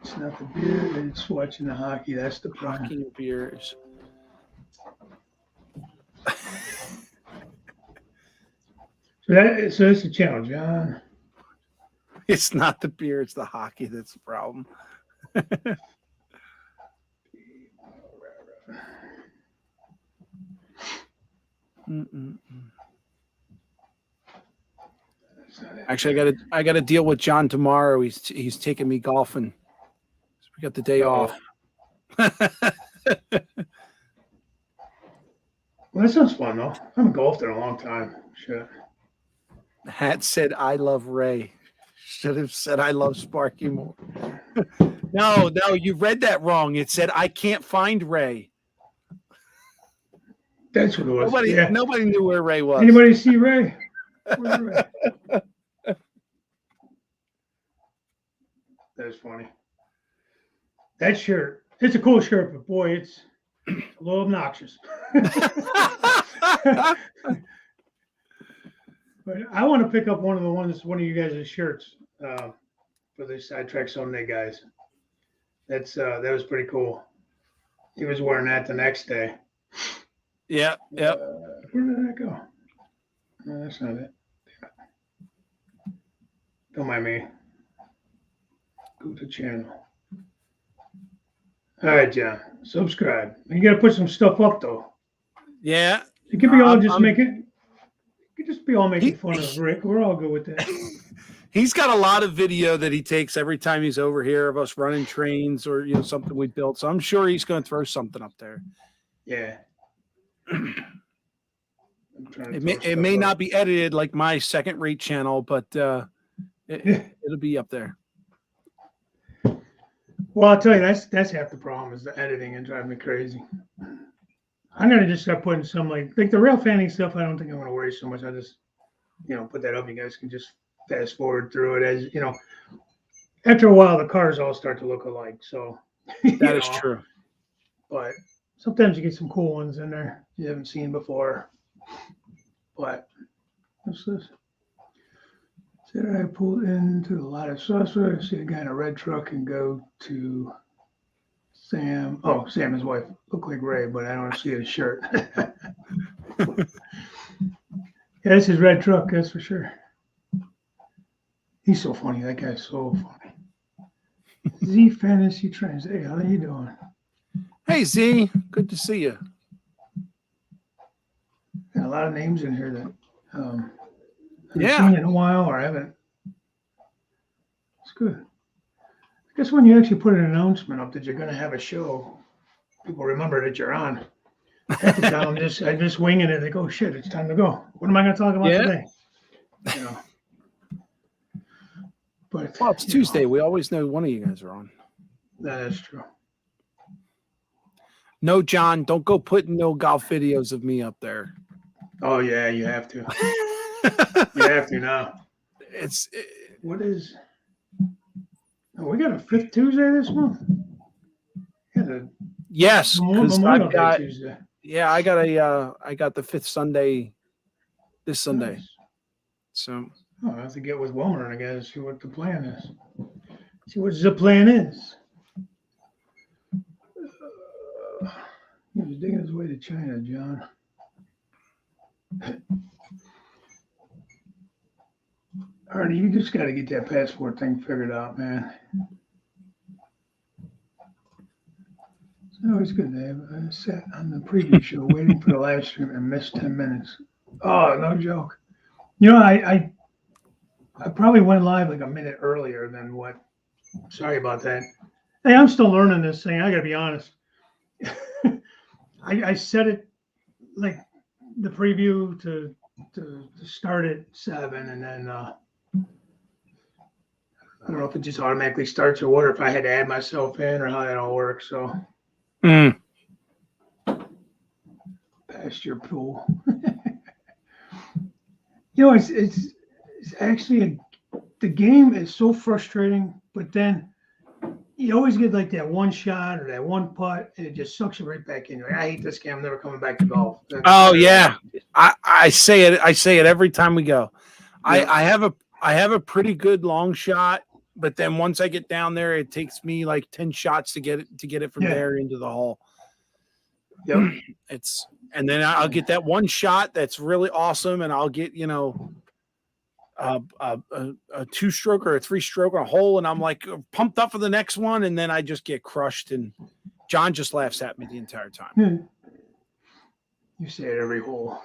It's not the beer, it's watching the hockey. That's the problem. Hockey beers. So that's the challenge, John. It's not the beer, it's the hockey that's the problem. Actually, I got to deal with John tomorrow. He's taking me golfing. So we got the day off. Well, that sounds fun though. I haven't golfed in a long time. Shit. Hat said, "I love Ray." Should have said, "I love Sparky more." No, you read that wrong. It said, "I can't find Ray." That's what it was. Nobody knew where Ray was. Anybody see Ray? Where's Ray? That's funny. That shirt, it's a cool shirt, but boy, it's a little obnoxious. But I want to pick up one of you guys' shirts for the Sidetrack Sunday guys. That was pretty cool. He was wearing that the next day. Yeah. Where did that go? No, that's not it. Don't mind me. Go to channel. All right, John. Subscribe. You got to put some stuff up though. Yeah. It could be all making fun of Rick. We're all good with that. He's got a lot of video that he takes every time he's over here of us running trains or something we built. So I'm sure he's going to throw something up there. Yeah. It may not be edited like my second-rate channel, but it'll be up there. Well, I'll tell you, that's half the problem is the editing and driving me crazy. I'm gonna just start putting some like the rail fanning stuff. I don't think I'm gonna worry so much. I just put that up. You guys can just fast forward through it as After a while, the cars all start to look alike. So that is true. But sometimes you get some cool ones in there you haven't seen before. But what's this? Said I pulled into the lot of Strasburg. I see a guy in a red truck and go to Sam. Oh, Sam, his wife. Look like Ray, but I don't see his shirt. Yeah, it's his red truck, that's for sure. He's so funny. That guy's so funny. Z Fantasy Trends. Hey, how are you doing? Hey, Z. Good to see you. Got a lot of names in here that I haven't seen in a while, or I haven't. It's good. I guess when you actually put an announcement up that you're going to have a show, people remember that you're on. Half the time, I'm just winging it. They go, shit, it's time to go. What am I going to talk about today? But it's Tuesday. We always know one of you guys are on. That is true. No, John, don't go putting no golf videos of me up there. Oh yeah, you have to. You have to now. What is? Oh, we got a 5th Tuesday this month. Yes, because I've got. Tuesday. Yeah, I got the 5th Sunday this Sunday. Nice. So I have to get with Wilmer and I got to see what the plan is. See what the plan is. He was digging his way to China, John. Artie, you just got to get that passport thing figured out, man. It's always good to have. I sat on the preview show waiting for the live stream and missed 10 minutes. Oh, no joke. You know, I probably went live like a minute earlier than what. Sorry about that. Hey, I'm still learning this thing. I got to be honest. I set it like the preview to start at 7, and then I don't know if it just automatically starts or what, or if I had to add myself in or how that all works. So, past your pool. You know, it's actually the game is so frustrating, but then you always get like that one shot or that one putt, and it just sucks you right back in. You're like, I hate this game. I'm never coming back to golf. Oh yeah, I say it. I say it every time we go. Yeah. I have a pretty good long shot, but then once I get down there, it takes me like 10 shots to get it from there into the hole. Yep. And then I'll get that one shot that's really awesome, and I'll get a 2-stroke or a 3-stroke on a hole, and I'm like pumped up for the next one, and then I just get crushed, and John just laughs at me the entire time. You say it every hole.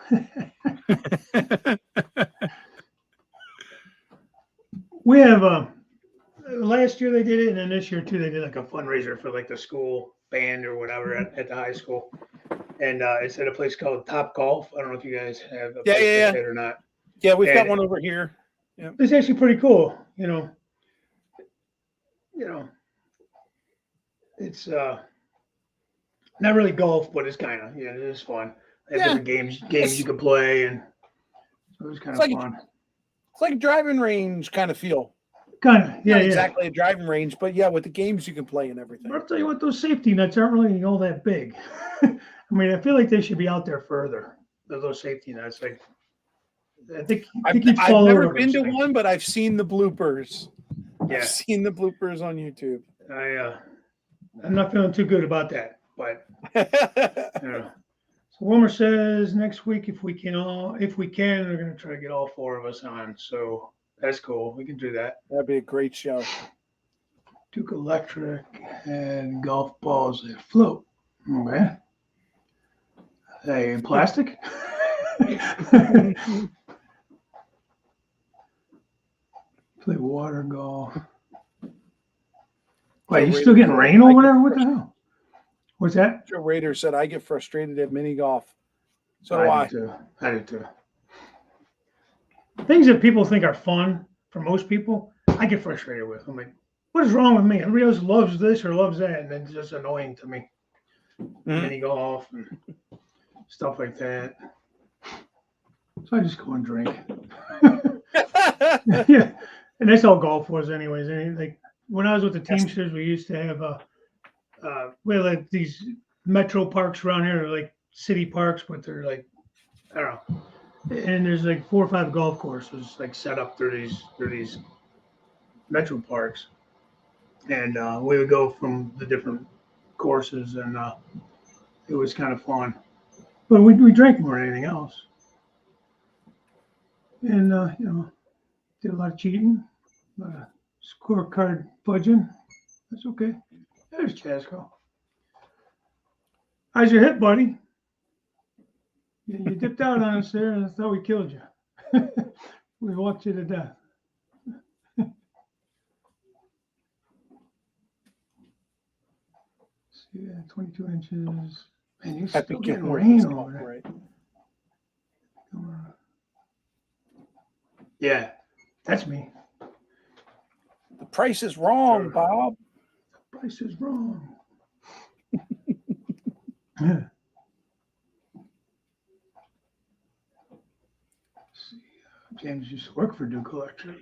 We have last year they did it, and then this year too they did like a fundraiser for like the school band or whatever at the high school, and it's at a place called Top Golf. I don't know if you guys have a place like that or not. Yeah, we've got one over here. Yeah, it's actually pretty cool. You know, it's not really golf, but it's kind of it's fun. They have different games you can play, and so it was kind of fun. It's like a driving range kind of feel. Kind of, yeah, Not exactly a driving range, but yeah, with the games you can play and everything. But I'll tell you what, those safety nets aren't really all that big. I mean, I feel like they should be out there further. Those safety nets, like I think I've never been to one, but I've seen the bloopers. Yeah, I've seen the bloopers on YouTube. I'm not feeling too good about that, but So Wilmer says next week if we can, we're going to try to get all 4 of us on. So that's cool. We can do that. That'd be a great show. Duke Electric and golf balls that float. Okay. They plastic? Play water golf. Wait, you still getting rain over there? What the hell? What's that? Joe Rader said, I get frustrated at mini golf. So I do too. Things that people think are fun for most people, I get frustrated with. I'm like, what is wrong with me? Everybody else loves this or loves that, and it's just annoying to me. Mini golf and stuff like that. So I just go and drink. Yeah, and that's all golf was, anyways. Like when I was with the Teamsters, we used to have we had like these metro parks around here, they're like city parks, but they're like, I don't know. And there's like 4 or 5 golf courses like set up through these metro parks, and we would go from the different courses, and it was kind of fun. But we drank more than anything else, and did a lot of cheating, a lot of scorecard fudging. That's okay. There's Chasco. How's your hip, buddy? You dipped out on us there, and I thought we killed you. We walked you to death. See that, 22 inches. Man, you're still getting rain over there. Right. Yeah, that's me. The price is wrong, Bob. The price is wrong. James used to work for Duke Electric.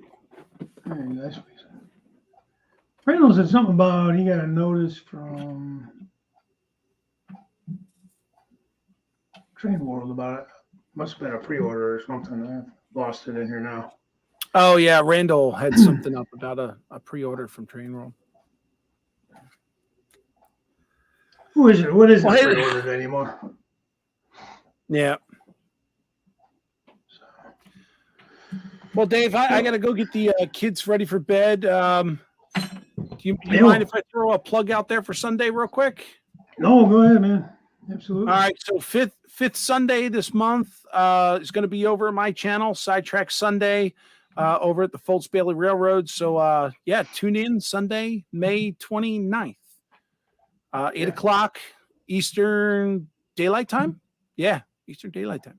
That's what he said. Randall said something about he got a notice from Train World about it. Must have been a pre-order or something. I lost it in here now. Oh yeah, Randall had something up about a pre-order from Train World. Who is it? What is it pre-ordered anymore? Yeah. Well, Dave, I got to go get the kids ready for bed. Do you mind if I throw a plug out there for Sunday real quick? No, go ahead, man. Absolutely. All right. So fifth Sunday this month is going to be over at my channel, Sidetrack Sunday, over at the Foltz Bailey Railroad. So yeah, tune in Sunday, May 29th, 8 o'clock Eastern Daylight Time. Yeah, Eastern Daylight Time.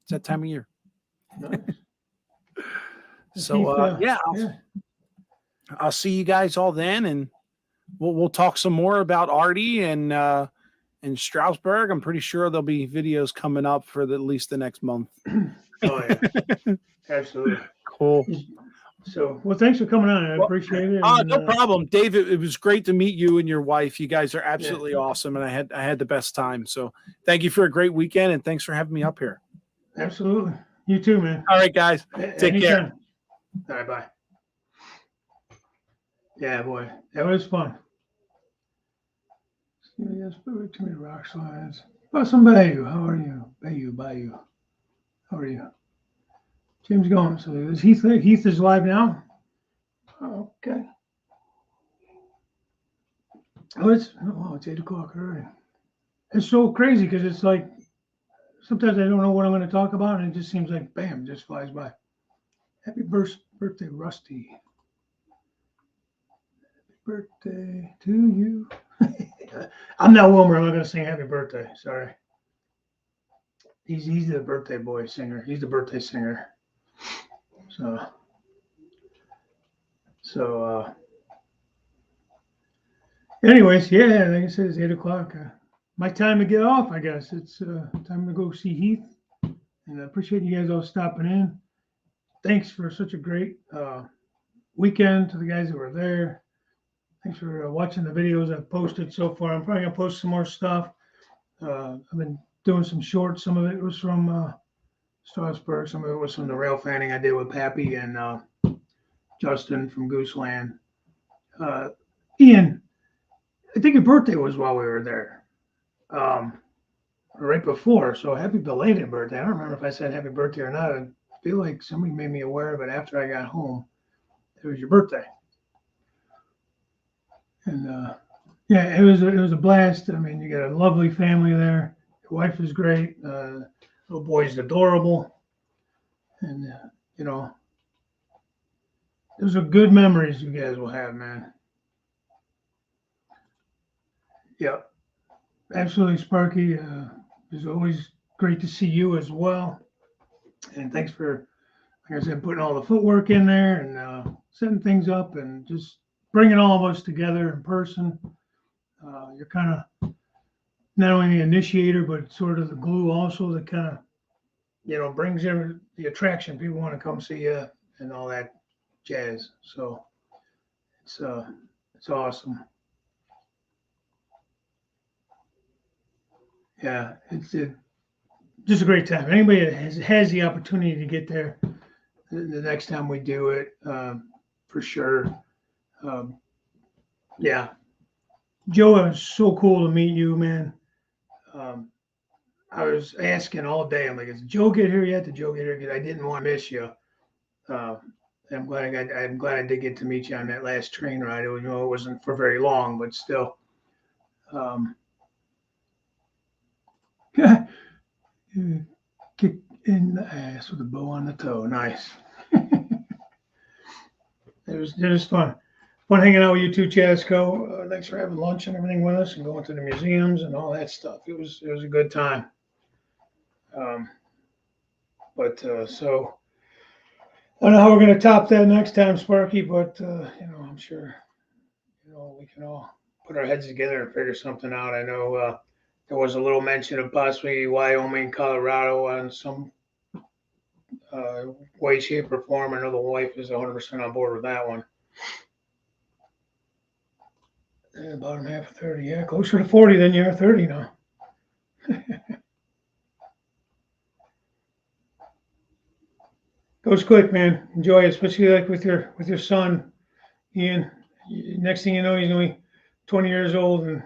It's that time of year. Nice. So I'll see you guys all then, and we'll talk some more about Artie and Strasburg. I'm pretty sure there'll be videos coming up for at least the next month. Oh yeah, absolutely. Cool. So, well, thanks for coming on. I appreciate it. No problem, Dave. It was great to meet you and your wife. You guys are absolutely awesome, and I had the best time. So, thank you for a great weekend, and thanks for having me up here. Absolutely. You too, man. All right, guys. Take care. All right, bye. Yeah, boy, that was fun. Yes, too many rock slides. Awesome, Bayou. How are you? Bayou. How are you? Jim's going. So is Heath is live now. Okay. It's 8 o'clock already. It's so crazy because it's like sometimes I don't know what I'm going to talk about, and it just seems like bam, it just flies by. Happy birthday, Rusty. Happy birthday to you. I'm not Wilmer. I'm not going to sing happy birthday. Sorry. He's the birthday boy singer. He's the birthday singer. So anyways, yeah, like I said, it's 8 o'clock. My time to get off, I guess. It's time to go see Heath. And I appreciate you guys all stopping in. Thanks for such a great weekend to the guys that were there. Thanks for watching the videos I've posted so far. I'm probably going to post some more stuff. I've been doing some shorts. Some of it was from Strasburg. Some of it was from the rail fanning I did with Pappy and Justin from Gooseland. Ian, I think your birthday was while we were there. Right before. So happy belated birthday. I don't remember if I said happy birthday or not. I feel like somebody made me aware of it after I got home. It was your birthday. And yeah, it was a blast. I mean, you got a lovely family there. Your wife is great. Little boy's adorable. And those are good memories you guys will have, man. Yep. Absolutely, Sparky. It's always great to see you as well. And thanks for, like I said, putting all the footwork in there and setting things up and just bringing all of us together in person. You're kind of not only the initiator, but sort of the glue also that kind of, brings in the attraction. People want to come see you and all that jazz. So it's awesome. Yeah, it's just a great time. Anybody that has the opportunity to get there, the next time we do it, for sure. Yeah, Joe, it was so cool to meet you, man. I was asking all day. I'm like, "Is Joe get here yet? Did Joe get here?" Because I didn't want to miss you. I'm glad I did get to meet you on that last train ride. It wasn't for very long, but still. Kick in the ass with a bow on the toe. Nice. It was fun. Fun hanging out with you too, Chasco. Thanks for having lunch and everything with us and going to the museums and all that stuff. It was a good time. So I don't know how we're going to top that next time, Sparky, but I'm sure we can all put our heads together and figure something out. I know there was a little mention of possibly Wyoming, Colorado on some way, shape, or form. I know the wife is 100% on board with that one. Bottom half of 30, yeah, closer to 40 than you are 30 now. Goes quick, man. Enjoy it, especially like with your son, Ian. Next thing you know, he's only 20 years old and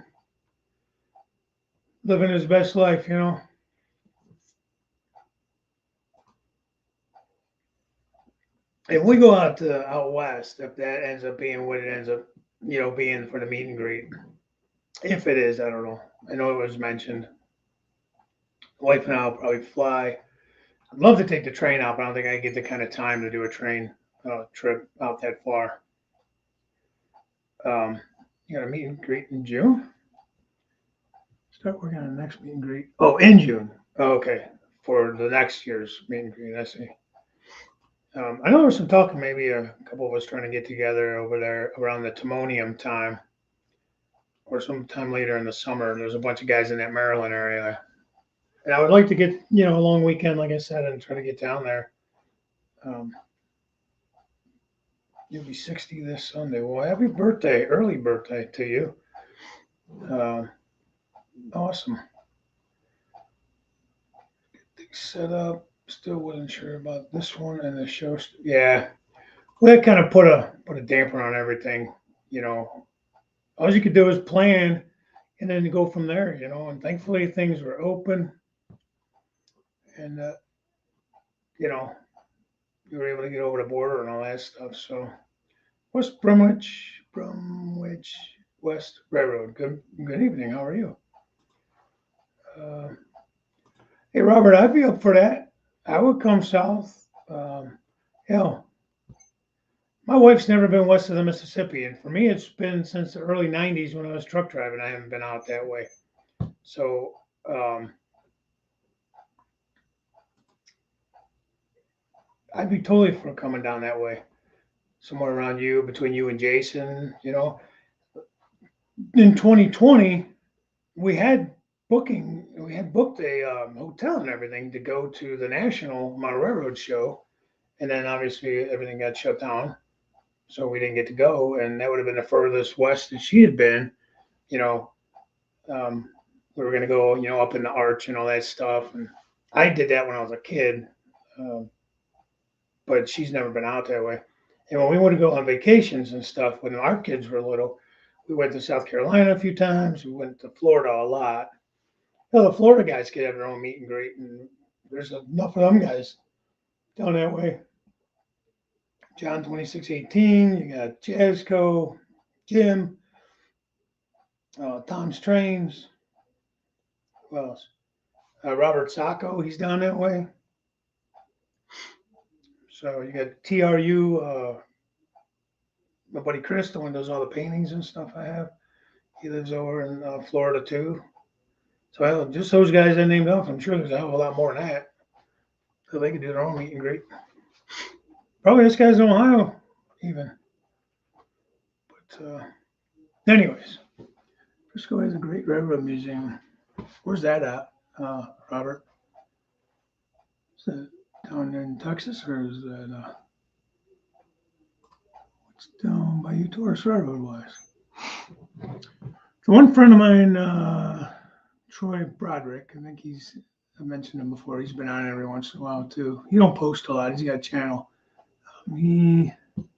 living his best life, if we go out west, if that ends up being what it ends up, being for the meet and greet, if it is, I don't know. I know it was mentioned. Wife and I will probably fly. I'd love to take the train out, but I don't think I get the kind of time to do a train trip out that far. You got a meet and greet in June. Start working on the next meet and greet. Oh, in June. Oh, okay, for the next year's meet and greet. I see. I know there was some talk, maybe a couple of us trying to get together over there around the Timonium time, or sometime later in the summer. There's a bunch of guys in that Maryland area, and I would like to get a long weekend, like I said, and try to get down there. Um, You'll be 60 this Sunday. Well, happy birthday, early birthday to you. Uh, awesome. Things set up. Still wasn't sure about this one and the show. Yeah, well, that kind of put a damper on everything. All you could do is plan and then go from there. And thankfully things were open, and you know, you were able to get over the border and all that stuff. So Bromwich West Railroad. Good evening. How are you? Uh, hey, Robert, I'd be up for that. I would come south. Hell, my wife's never been west of the Mississippi, and for me, it's been since the early '90s when I was truck driving. I haven't been out that way. So I'd be totally for coming down that way, somewhere around you, between you and Jason. In 2020, we had we had booked a hotel and everything to go to the National Motor Railroad show, and then obviously everything got shut down, so we didn't get to go, and that would have been the furthest west that she had been. You know, we were going to go, up in the arch and all that stuff, and I did that when I was a kid, um, but she's never been out that way. And when we would go on vacations and stuff when our kids were little, we went to South Carolina a few times. We went to Florida a lot. Well, the Florida guys could have their own meet and greet, and there's enough of them guys down that way. John 2618, you got Jazzco, Jim, Tom's Trains. Who else? Robert Sacco, he's down that way. So you got TRU, my buddy Chris, the one who does all the paintings and stuff I have. He lives over in Florida too. So just those guys I named off, I'm sure there's a hell of a lot more than that. So they could do their own meet and greet. Probably this guy's in Ohio, even. But anyways, Frisco has a great railroad museum. Where's that at, Robert? Is that down in Texas, or is that what's down by you, Taurus Railroad wise? So one friend of mine, Troy Broderick, I think I mentioned him before. He's been on every once in a while too. He don't post a lot. He's got a channel. Him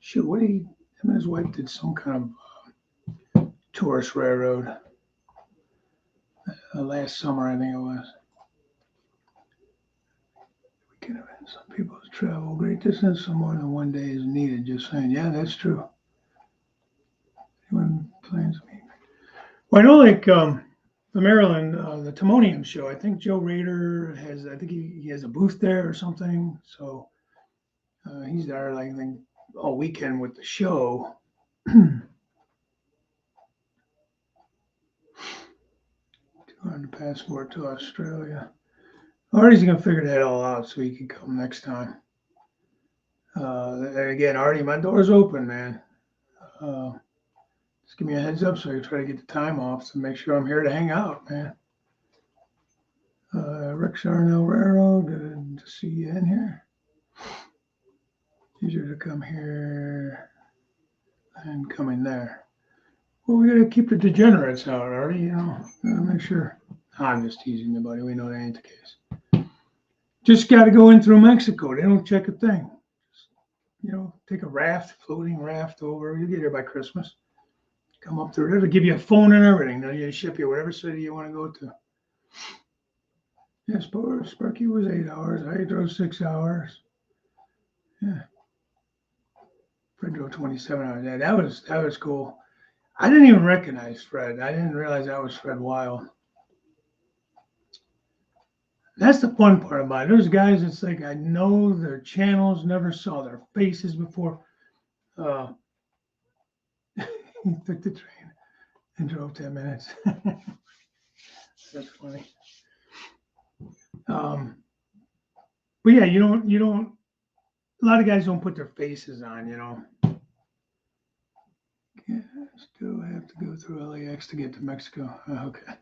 and his wife did some kind of tourist railroad last summer, I think it was. Some people travel great distance, so more than one day is needed. Just saying, yeah, that's true. Anyone plans me? Well, I know, like the Maryland, the Timonium show. I think Joe Rader has. I think he has a booth there or something. So he's there, like, I think, all weekend with the show. 200 passport to Australia. Artie's gonna figure that all out so he can come next time. Again, Artie, my door's open, man. Just give me a heads up so I can try to get the time off to make sure I'm here to hang out, man. Rick Sarnell Railroad, good to see you in here. Easier to come here and come in there. Well, we gotta keep the degenerates out, Artie. Gotta make sure. I'm just teasing you, buddy. We know that ain't the case. Just got to go in through Mexico. They don't check a thing. Just, take a floating raft over. You get here by Christmas. Come up through there. They'll give you a phone and everything. They'll ship you whatever city you want to go to. Yes, Sparky was 8 hours. I drove 6 hours. Yeah. Fred drove 27 hours. Yeah, that was cool. I didn't even recognize Fred. I didn't realize that was Fred Wild. That's the fun part about it. There's guys, it's like I know their channels, never saw their faces before. He took the train and drove 10 minutes. That's funny. But yeah, you don't, a lot of guys don't put their faces on, you know. Yeah, still have to go through LAX to get to Mexico. Okay.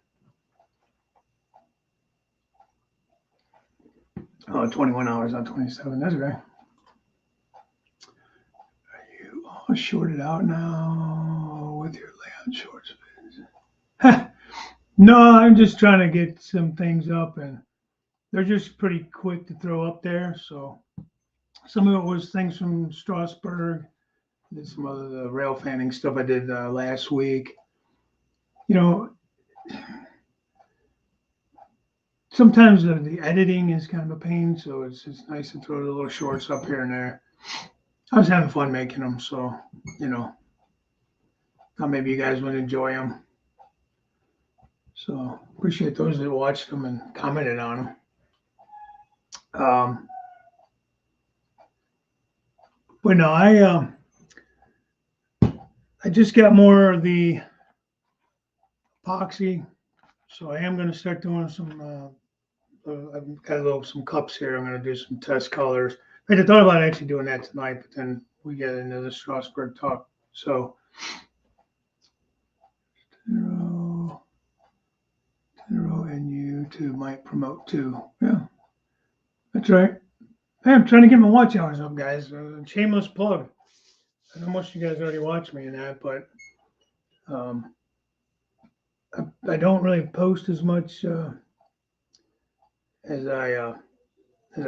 Oh, 21 hours on 27. That's right. Are you all shorted out now with your layout shorts? No, I'm just trying to get some things up, and they're just pretty quick to throw up there. So some of it was things from Strasburg. Did some other the rail fanning stuff I did last week. You know, sometimes the editing is kind of a pain, so it's nice to throw the little shorts up here and there. I was having fun making them, so you know, thought maybe you guys would enjoy them. So appreciate those that watched them and commented on them. But no, I just got more of the epoxy, so I am going to start doing some. I've got some cups here. I'm going to do some test colors. I had thought about actually doing that tonight, but then we get into the Strasburg talk. So, Tiro and YouTube might promote too. Yeah, that's right. Hey, I'm trying to get my watch hours up, guys. Shameless plug. I know most of you guys already watch me in that, but I don't really post as much as I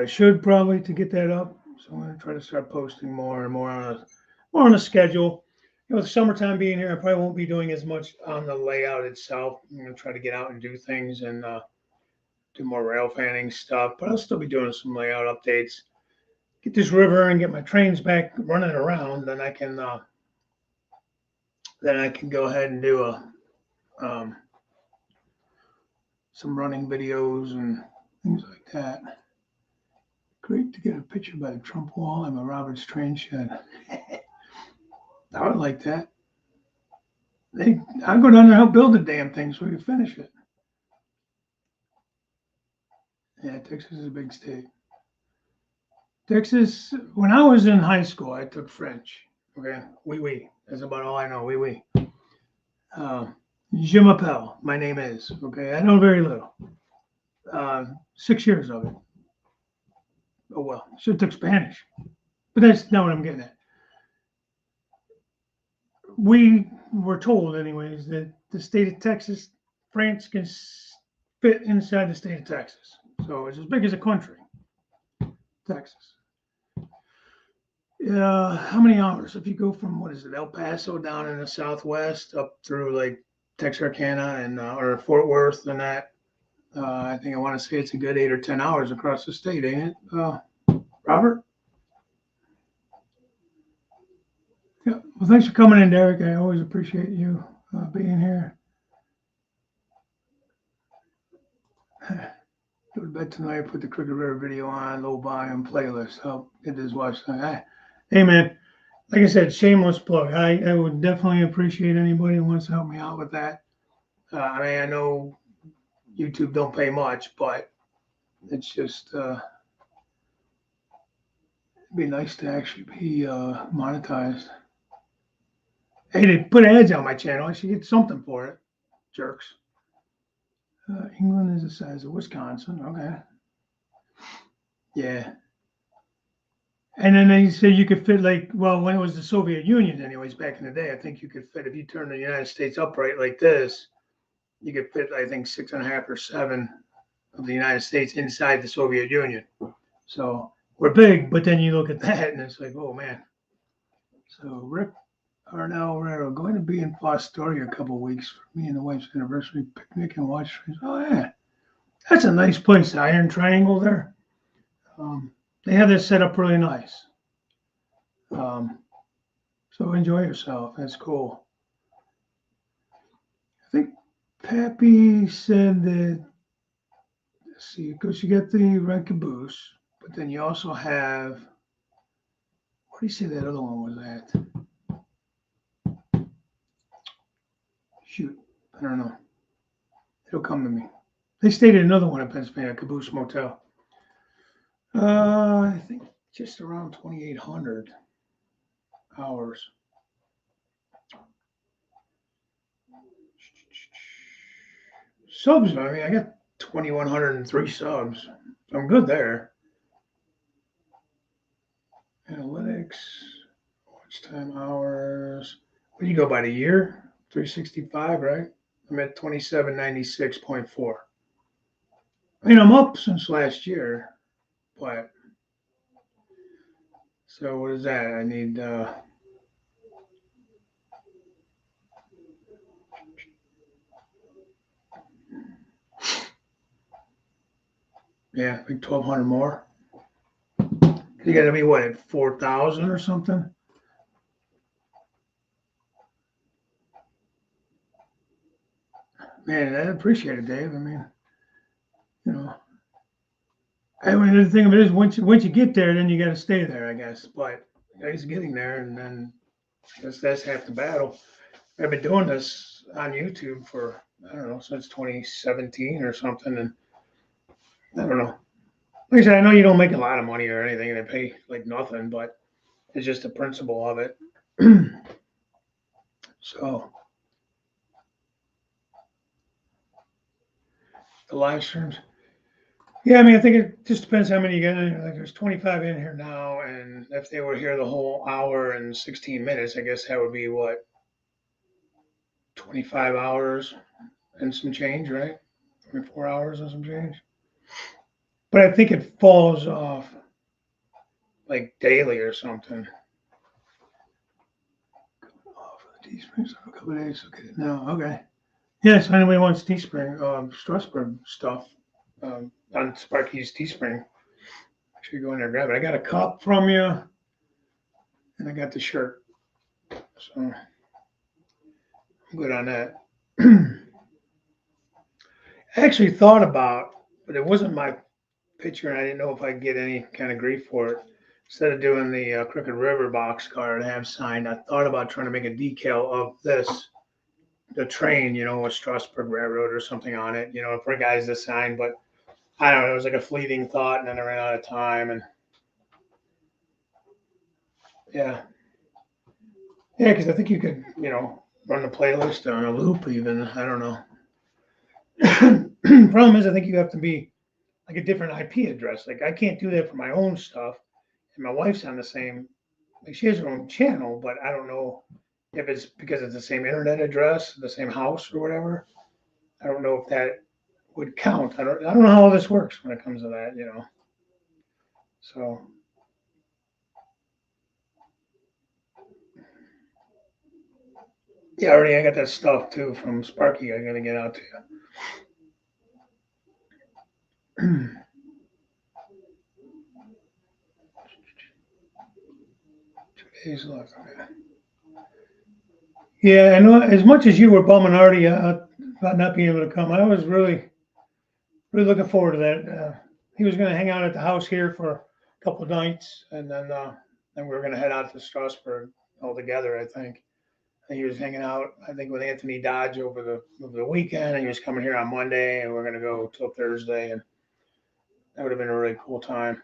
should probably to get that up. So I'm going to try to start posting more and more on a schedule. You know, with summertime being here, I probably won't be doing as much on the layout itself. I'm going to try to get out and do things and do more rail fanning stuff, but I'll still be doing some layout updates. Get this river and get my trains back running around, then I can go ahead and do some running videos and things like that. Great to get a picture by the Trump wall and my Roberts train shed. I would like that. I'll go down there and help build the damn thing so we can finish it. Yeah, Texas is a big state. Texas, when I was in high school, I took French. Okay, oui. That's about all I know. Oui. Je m'appelle. My name is. Okay, I know very little. 6 years of it. Oh well, should have took Spanish, but that's not what I'm getting at. We were told, anyways, that the state of Texas, France can fit inside the state of Texas, so it's as big as a country. Texas. How many hours? If you go from what is it, El Paso down in the southwest up through like Texarkana and or Fort Worth and that. I think I want to say it's a good 8 or 10 hours across the state, ain't it, Robert? Yeah. Well, thanks for coming in, Derek. I always appreciate you being here. Go to bed tonight. Put the Crooked River video on, low volume playlist. Help get this watched. Hey, man. Like I said, shameless plug. I would definitely appreciate anybody who wants to help me out with that. I mean, I know YouTube don't pay much, but it's just it'd be nice to actually be monetized. Hey, they put ads on my channel. I should get something for it. Jerks. England is the size of Wisconsin. Okay. Yeah. And then they said you could fit when it was the Soviet Union anyways, back in the day, I think you could fit, if you turn the United States upright like this, you could fit, I think, 6.5 or 7 of the United States inside the Soviet Union. So we're big, but then you look at that and it's like, oh man. So Rick Arnell Herrera going to be in Fostoria a couple of weeks for me and the wife's anniversary picnic and watch. Oh yeah, that's a nice place. The Iron Triangle there. They have this set up really nice. So enjoy yourself. That's cool. I think Pappy said that, let's see, because you get the red caboose, but then you also have, what do you say that other one was at? Shoot, I don't know. It'll come to me. They stayed at another one in Pennsylvania, Caboose Motel. I think just around 2,800 hours. Subs, I mean, I got 2,103 subs. So I'm good there. Analytics, watch time hours. What do you go by the year? 365, right? I'm at 2796.4. I mean, I'm up since last year, but so what is that? I need yeah, like 1,200 more. You got to be what, at 4,000 or something? Man, I appreciate it, Dave. I mean, you know, I mean, the thing of it is, once you get there, then you got to stay there, I guess. But it's getting there, and then that's half the battle. I've been doing this on YouTube for, I don't know, since 2017 or something, and I don't know. Like I said, I know you don't make a lot of money or anything, they pay like nothing, but it's just the principle of it. So the live streams. Yeah, I mean, I think it just depends how many you get in. Like, there's 25 in here now, and if they were here the whole hour and 16 minutes, I guess that would be what, 25 hours and some change, right? 24 hours and some change. But I think it falls off like daily or something. Oh, for the Teesprings for a couple of days. Okay, no, okay. Yeah, so anybody wants Teespring, Strasburg stuff on Sparky's Teespring, actually go in there and grab it. I got a cup from you, and I got the shirt. So I'm good on that. I actually thought about, but it wasn't my picture, and I didn't know if I'd get any kind of grief for it. Instead of doing the Crooked River box car and have signed, I thought about trying to make a decal of this, the train, with Strasburg Railroad or something on it, for guys to sign. But I don't know, it was like a fleeting thought, and then I ran out of time. And yeah, because I think you could, run the playlist on a loop even. I don't know. Problem is, I think you have to be like a different IP address. Like, I can't do that for my own stuff. And my wife's on the same, like, she has her own channel, but I don't know if it's because it's the same internet address, the same house or whatever. I don't know if that would count. I don't know how all this works when it comes to that. So yeah, already I got that stuff too from Sparky. I gotta get out to you. 2 days left. Okay. Yeah, I know. As much as you were bumming Artie out about not being able to come, I was really looking forward to that. He was going to hang out at the house here for a couple of nights, and then we were going to head out to Strasburg all together. I think. And he was hanging out, I think, with Anthony Dodge over the weekend, and he was coming here on Monday, and we're going to go till Thursday, and that would have been a really cool time.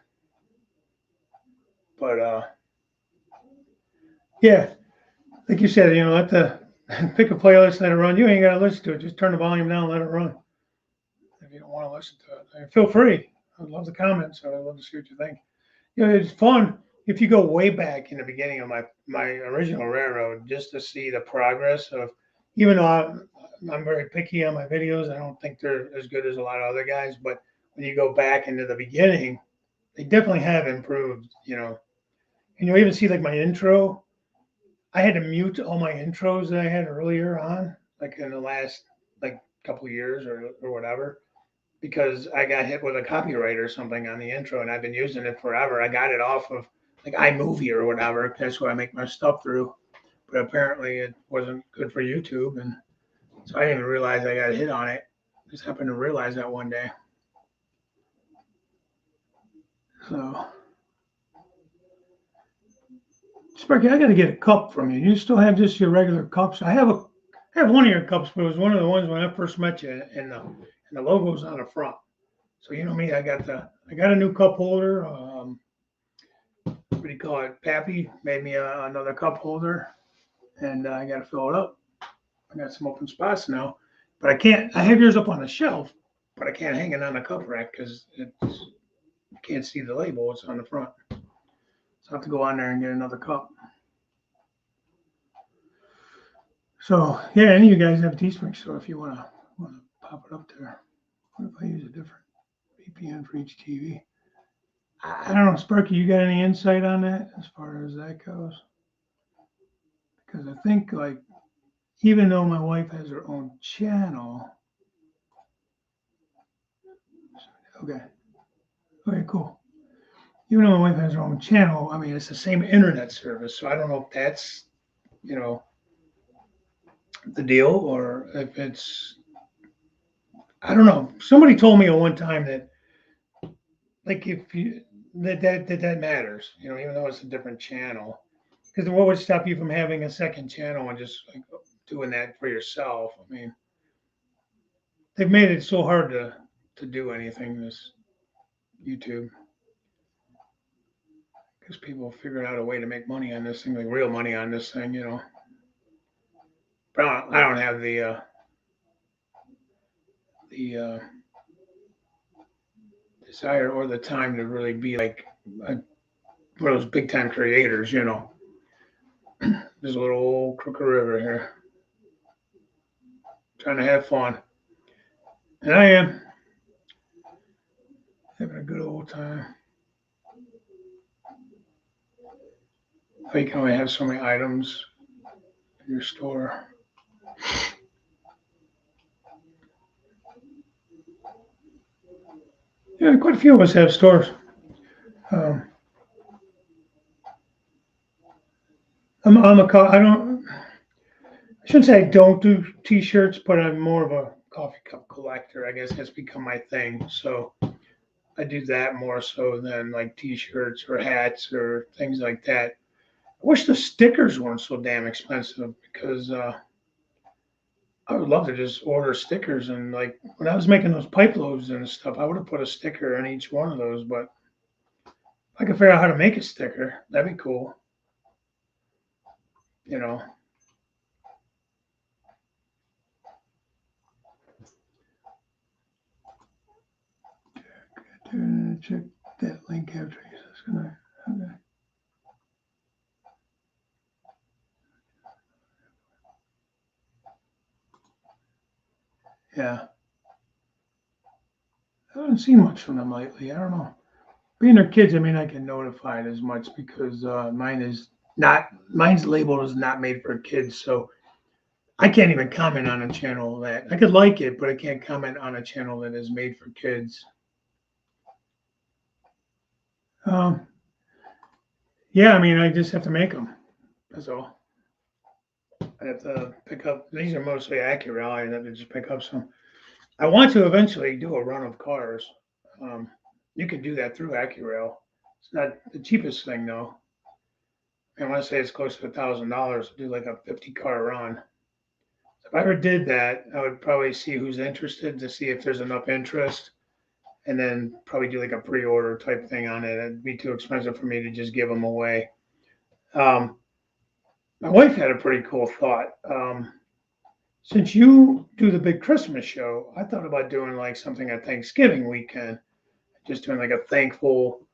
But yeah, like you said, let the pick a playlist, let it run. You ain't got to listen to it; just turn the volume down, and let it run. If you don't want to listen to it, I mean, feel free. I'd love the comments. I'd love to see what you think. It's fun if you go way back in the beginning of my original railroad, just to see the progress of, even though I'm very picky on my videos, I don't think they're as good as a lot of other guys, but when you go back into the beginning, they definitely have improved, and you'll even see like my intro. I had to mute all my intros that I had earlier on, like in the last like couple of years or whatever, because I got hit with a copyright or something on the intro, and I've been using it forever. I got it off of like iMovie or whatever. That's where I make my stuff through. but apparently it wasn't good for YouTube, and so I didn't even realize I got hit on it. Just happened to realize that one day. So, Sparky, I got to get a cup from you. You still have just your regular cups? I have one of your cups, but it was one of the ones when I first met you, and the logo's on the front. So you know me, I got a new cup holder. What do you call it? Pappy made me another cup holder, and I got to fill it up. I got some open spots now, but I can't. I have yours up on the shelf, but I can't hang it on the cup rack because you can't see the label. It's on the front. So I have to go on there and get another cup. So yeah, any of you guys have Teespring, so if you wanna pop it up there. What if I use a different VPN for each TV? I don't know, Sparky, you got any insight on that as far as that goes? Because I think like even though my wife has her own channel, okay, cool. Even though my wife has her own channel, I mean it's the same internet service, so I don't know if that's the deal or if it's I don't know. Somebody told me at one time that like if you that matters, even though it's a different channel. Because what would stop you from having a second channel and just like doing that for yourself? I mean, they've made it so hard to do anything this YouTube because people figured out a way to make money on this thing, like real money on this thing, But I don't have the desire or the time to really be like one of those big time creators, There's a little old crooked river here. Trying to have fun. And I am having a good old time. You can only have so many items in your store. Yeah, quite a few of us have stores. I shouldn't say I don't do t-shirts, but I'm more of a coffee cup collector. I guess has become my thing. So I do that more so than like t-shirts or hats or things like that. I wish the stickers weren't so damn expensive because I would love to just order stickers and like when I was making those pipe loads and stuff, I would have put a sticker on each one of those, but if I could figure out how to make a sticker, that'd be cool. Check that link after you. Okay. Yeah. I haven't seen much from them lately. I don't know. Being their kids, I mean, I get notified as much because mine's labeled as not made for kids. So I can't even comment on a channel that I could like it, but I can't comment on a channel that is made for kids. Yeah, I mean, I just have to make them. That's all. I have to pick up. These are mostly accurate. I have to just pick up some. I want to eventually do a run of cars. You can do that through AccuRail. It's not the cheapest thing though. I want to say it's close to $1,000 to do like a 50 car run. If I ever did that, I would probably see who's interested to see if there's enough interest, and then probably do like a pre-order type thing on it. It'd be too expensive for me to just give them away. My wife had a pretty cool thought. Since you do the big Christmas show, I thought about doing like something at Thanksgiving weekend, just doing like a thankful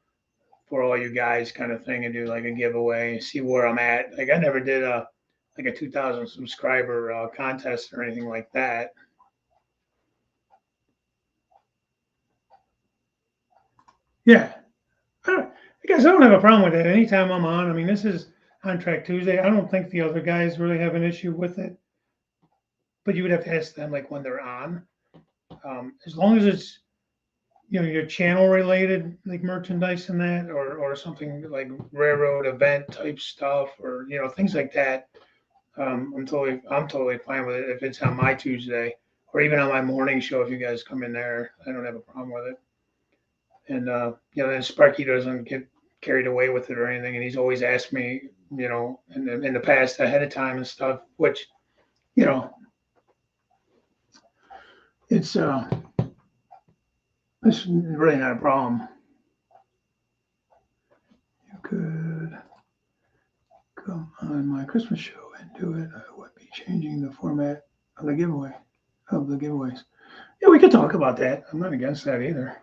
for all you guys kind of thing and do like a giveaway, see where I'm at. Like I never did a 2,000 subscriber contest or anything like that. Yeah, I guess I don't have a problem with that. Anytime I'm on, I mean, this is on Track Tuesday. I don't think the other guys really have an issue with it, but you would have to ask them like when they're on. As long as it's your channel related, like merchandise and that, or something like railroad event type stuff, or things like that. I'm totally fine with it if it's on my Tuesday or even on my morning show. If you guys come in there, I don't have a problem with it. And then Sparky doesn't get carried away with it or anything. And he's always asked me, in the past ahead of time and stuff, which you know, it's really not a problem. You could come on my Christmas show and do it. I would be changing the format of the giveaways. Yeah, we could talk about that. I'm not against that either.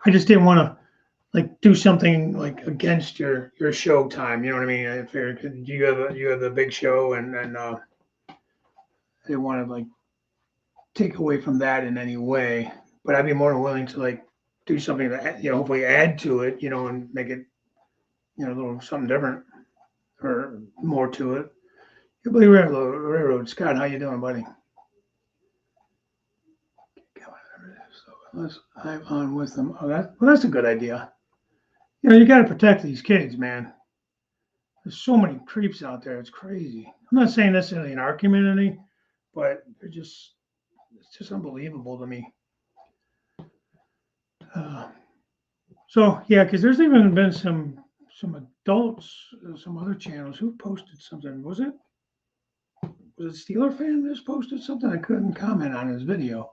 I just didn't want to like do something like against your show time. You know what I mean? If you have the big show and they want to like take away from that in any way. But I'd be more than willing to like do something that hopefully add to it, and make it a little something different or more to it. Hillbilly Railroad, Scott, how you doing, buddy? So unless I'm on with them, that's a good idea. You got to protect these kids, man. There's so many creeps out there. It's crazy. I'm not saying necessarily in our community, but it's just unbelievable to me. So yeah, because there's even been some adults, some other channels who posted something. Was it Steeler fan that just posted something? I couldn't comment on his video.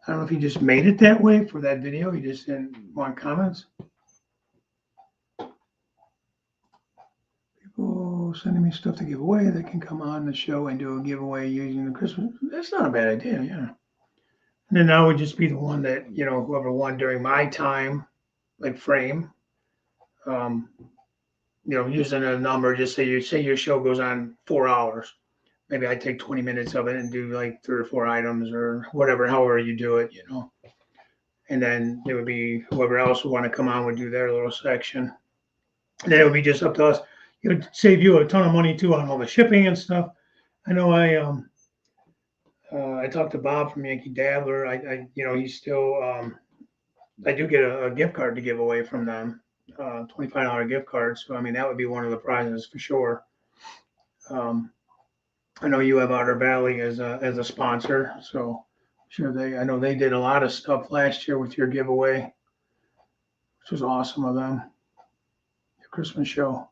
I don't know if he just made it that way for that video. He just didn't want comments. People sending me stuff to give away that can come on the show and do a giveaway using the Christmas. That's not a bad idea, yeah. And then I would just be the one that, whoever won during my time, like frame, using a number, just say your show goes on 4 hours. Maybe I take 20 minutes of it and do like 3 or 4 items or whatever, however you do it, And then it would be whoever else would want to come on would do their little section. And then it would be just up to us. It would save you a ton of money too on all the shipping and stuff. I know I talked to Bob from Yankee Dabbler. He's still I do get a gift card to give away from them, $25 gift card. So I mean that would be one of the prizes for sure. I know you have Otter Valley as a sponsor, so I know they did a lot of stuff last year with your giveaway, which was awesome of them. Your Christmas show.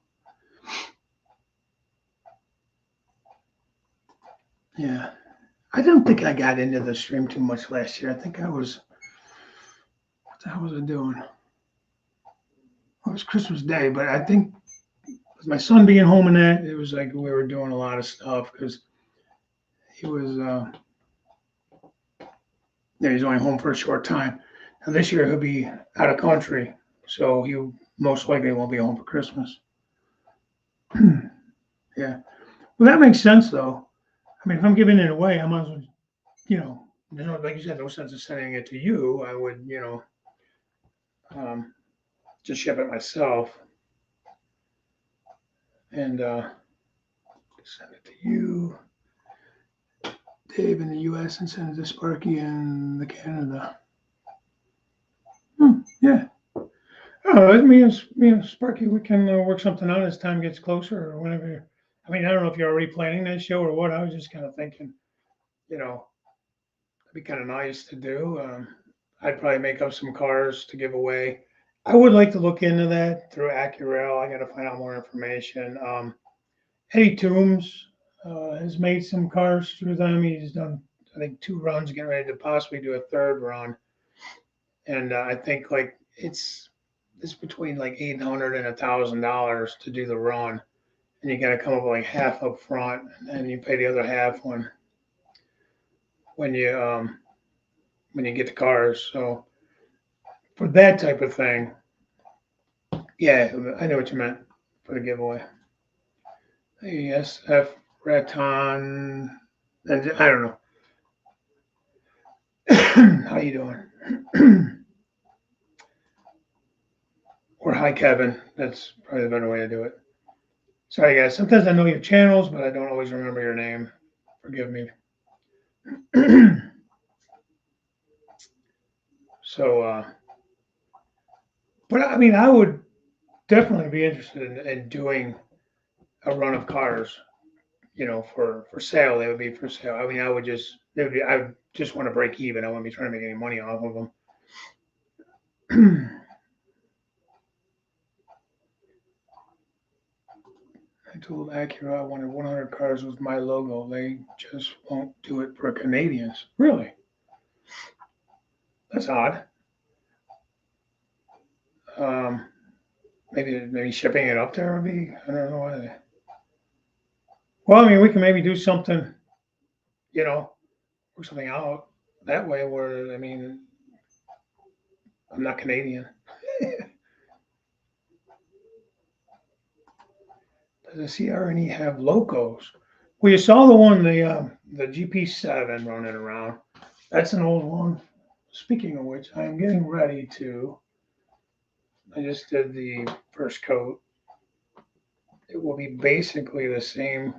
Yeah. I don't think I got into the stream too much last year. I think what the hell was I doing? It was Christmas Day, but I think with my son being home and that, it was like we were doing a lot of stuff because he was, he's only home for a short time. Now this year he'll be out of country, so he most likely won't be home for Christmas. Yeah. Well, that makes sense though. I mean, if I'm giving it away, I might as well, like you said, no sense of sending it to you. I would, just ship it myself and send it to you, Dave in the U.S., and send it to Sparky in the Canada. Yeah. Oh, me and Sparky, we can work something out as time gets closer or whenever. I mean, I don't know if you're already planning that show or what. I was just kind of thinking, it'd be kind of nice to do. I'd probably make up some cars to give away. I would like to look into that through Accurel. I got to find out more information. Eddie Toombs has made some cars through them. He's done, I think, 2 runs, getting ready to possibly do a 3rd run. And I think like it's between like $800 and $1,000 to do the run, and you got to come up with like half up front, and you pay the other half when you get the cars. So for that type of thing, yeah, I know what you meant for the giveaway. SF Raton, and I don't know. How you doing? Or hi, Kevin. That's probably the better way to do it. Sorry, guys. Sometimes I know your channels, but I don't always remember your name. Forgive me. So, but I mean, I would definitely be interested in doing a run of cars. for sale. They would be for sale. I mean, I would just want to break even. I wouldn't be trying to make any money off of them. I told Acura I wanted 100 cars with my logo. They just won't do it for Canadians. Really? That's odd. Maybe shipping it up there would be. I don't know why. Well, I mean, we can maybe do something, work something out that way. Where I mean, I'm not Canadian. Does the CR&E have locos? Well, you saw the one, the GP7 running around. That's an old one. Speaking of which, I'm getting ready to. I just did the first coat. It will be basically the same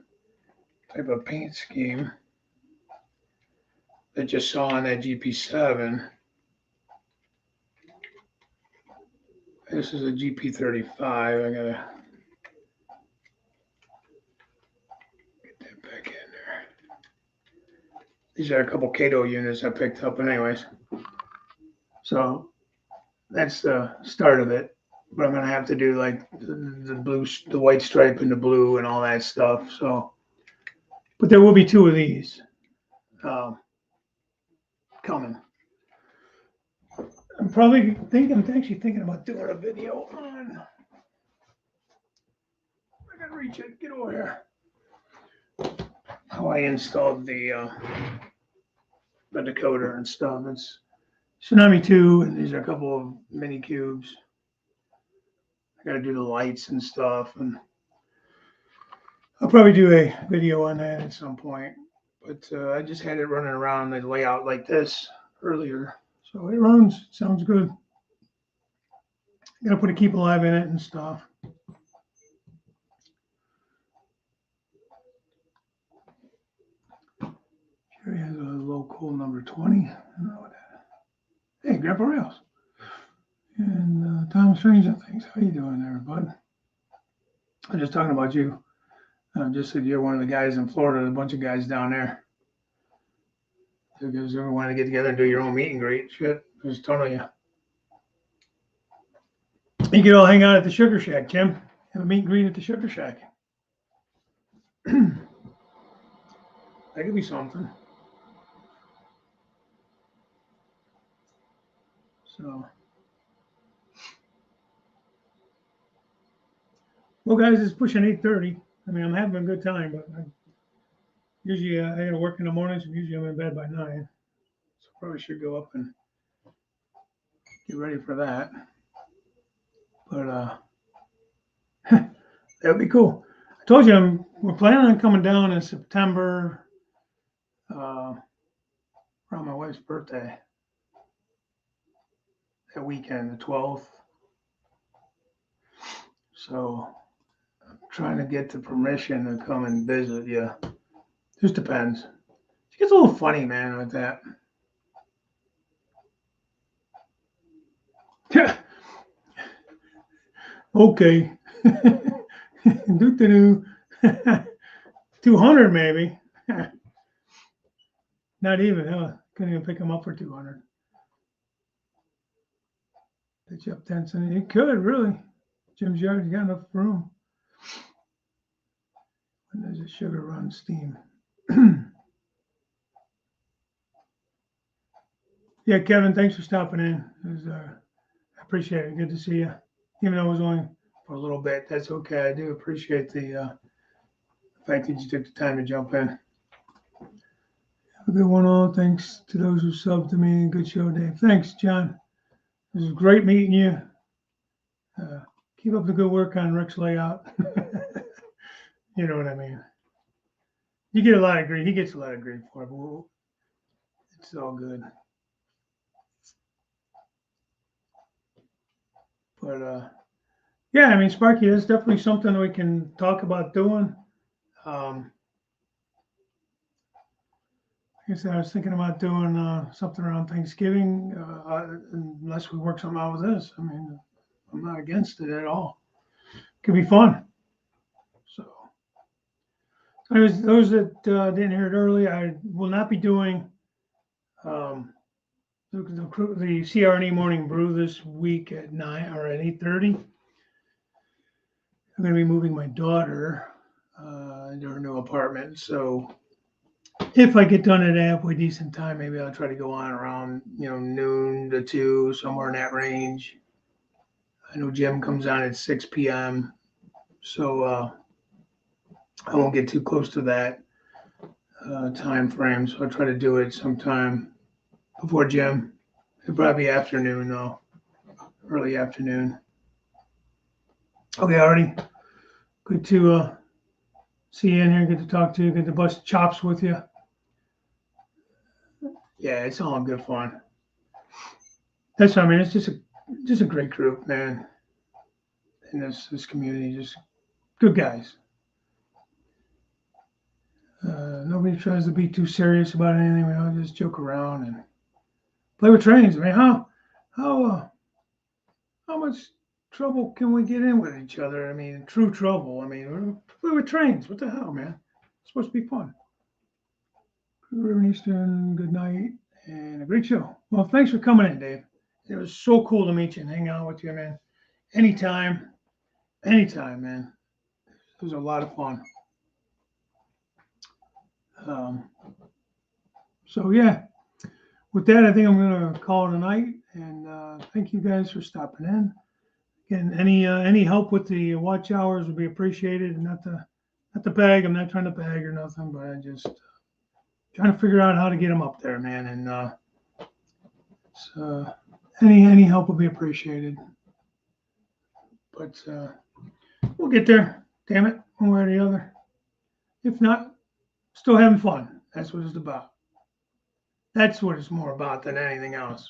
type of paint scheme that you saw on that GP7. This is a GP35. I gotta get that back in there. These are a couple Kato units I picked up, but anyways. So that's the start of it. But I'm gonna have to do like the white stripe and the blue and all that stuff. So, but there will be two of these coming. I'm actually thinking about doing a video on. I gotta reach it. Get over here. How I installed the decoder and stuff. It's Tsunami 2, and these are a couple of mini cubes. I got to do the lights and stuff, and I'll probably do a video on that at some point. But I just had it running around the layout like this earlier, so it runs. Sounds good. I got to put a keep alive in it and stuff. Here he has a local number 20. I don't know what that is. Hey, Grandpa Rails. And Tom Strange and things. How you doing there, bud? I'm just talking about you. Just said you're one of the guys in Florida, a bunch of guys down there. Because everyone wanted to get together and do your own meet and greet. Shit, there's a ton of you. You could all hang out at the Sugar Shack, Jim. Have a meet and greet at the Sugar Shack. That could be something. So, well, guys, it's pushing 8:30. I mean, I'm having a good time, but usually I got to work in the mornings, and usually I'm in bed by 9. So probably should go up and get ready for that. But that'd be cool. I told you we're planning on coming down in September, around my wife's birthday. That weekend, the 12th. So I'm trying to get the permission to come and visit you. Just depends. It gets a little funny, man, with that. Okay. Do 200 maybe. Not even. Couldn't even pick them up for 200. Pitch up tents and it could really. Jim's yard's got enough room. And there's a sugar run steam. Yeah, Kevin, thanks for stopping in. I appreciate it. Good to see you. Even though it was only for a little bit, that's okay. I do appreciate the fact that you took the time to jump in. Have a good one all. Thanks to those who subbed to me. Good show, Dave. Thanks, John. It was great meeting you. Keep up the good work on Rick's layout. You know what I mean. You get a lot of grief. He gets a lot of grief for it, but it's all good. But yeah, I mean, Sparky, that's definitely something we can talk about doing. Like I said, I was thinking about doing something around Thanksgiving, unless we work something out with this. I mean, I'm not against it at all. Could be fun. So Those that didn't hear it early, I will not be doing the CR&E Morning Brew this week at 9 or at 8:30. I'm going to be moving my daughter into her new apartment. So if I get done at a halfway decent time, maybe I'll try to go on around, noon to 2, somewhere in that range. I know Jim comes on at 6 p.m. So I won't get too close to that time frame. So I'll try to do it sometime before Jim. It'll probably be afternoon, though. Early afternoon. Okay, Artie. Good to see you in here. Good to talk to you. Good to bust chops with you. Yeah, it's all good fun. That's what I mean. It's just a great group, man. In this community, just good guys. Nobody tries to be too serious about anything. We all just joke around and play with trains. I mean, how much trouble can we get in with each other? I mean, true trouble. I mean, play with trains. What the hell, man? It's supposed to be fun. Good River Eastern, good night, and a great show. Well, thanks for coming in, Dave. It was so cool to meet you and hang out with you, man. Anytime, man. It was a lot of fun. So yeah, with that, I think I'm going to call it a night. And thank you guys for stopping in. Again, any help with the watch hours would be appreciated. And not the bag. I'm not trying to bag or nothing, but I just trying to figure out how to get them up there, man. And so any help would be appreciated. But we'll get there. Damn it, one way or the other. If not, still having fun. That's what it's about. That's what it's more about than anything else.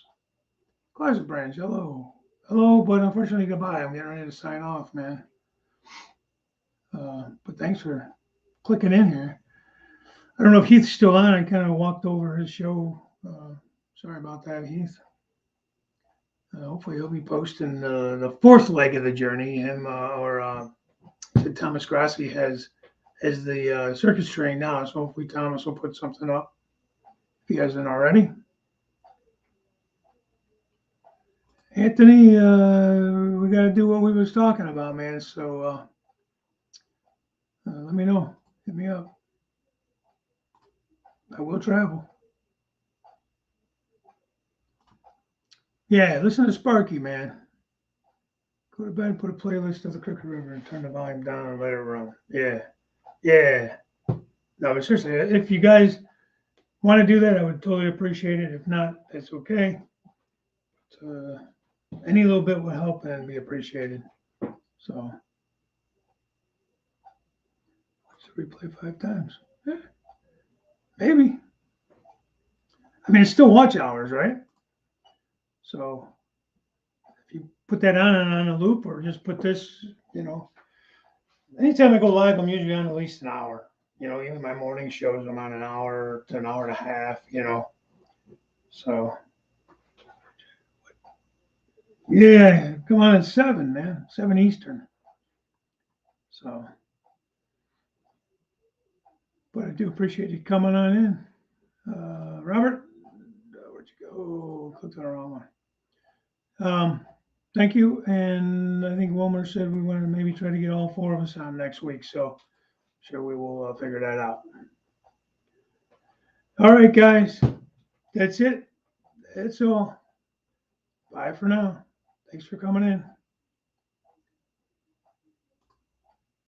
Classic Branch, hello. Hello, but unfortunately, goodbye. I'm getting ready to sign off, man. But thanks for clicking in here. I don't know if Heath's still on. I kind of walked over his show. Sorry about that, Heath. Hopefully, he'll be posting the fourth leg of the journey. Him or Thomas Grassi has the circus train now. So hopefully, Thomas will put something up if he hasn't already. Anthony, we got to do what we was talking about, man. So let me know. Hit me up. I will travel. Yeah, listen to Sparky, man. Go to bed, put a playlist of the Crooked River, and turn the volume down and let it run. Yeah. No, but seriously, if you guys want to do that, I would totally appreciate it. If not, that's okay. Any little bit will help and be appreciated. So, let's replay 5 times. Yeah, maybe. I mean, it's still watch hours, right? So, if you put that on a loop or just put this, anytime I go live, I'm usually on at least an hour. Even my morning shows, I'm on an hour to an hour and a half, So, yeah, come on at 7, man. 7 Eastern. So, but I do appreciate you coming on in. Robert, where'd you go? Clicked on the wrong one. Thank you. And I think Wilmer said we want to maybe try to get all 4 of us on next week. So, sure we will figure that out. All right, guys. That's it. That's all. Bye for now. Thanks for coming in.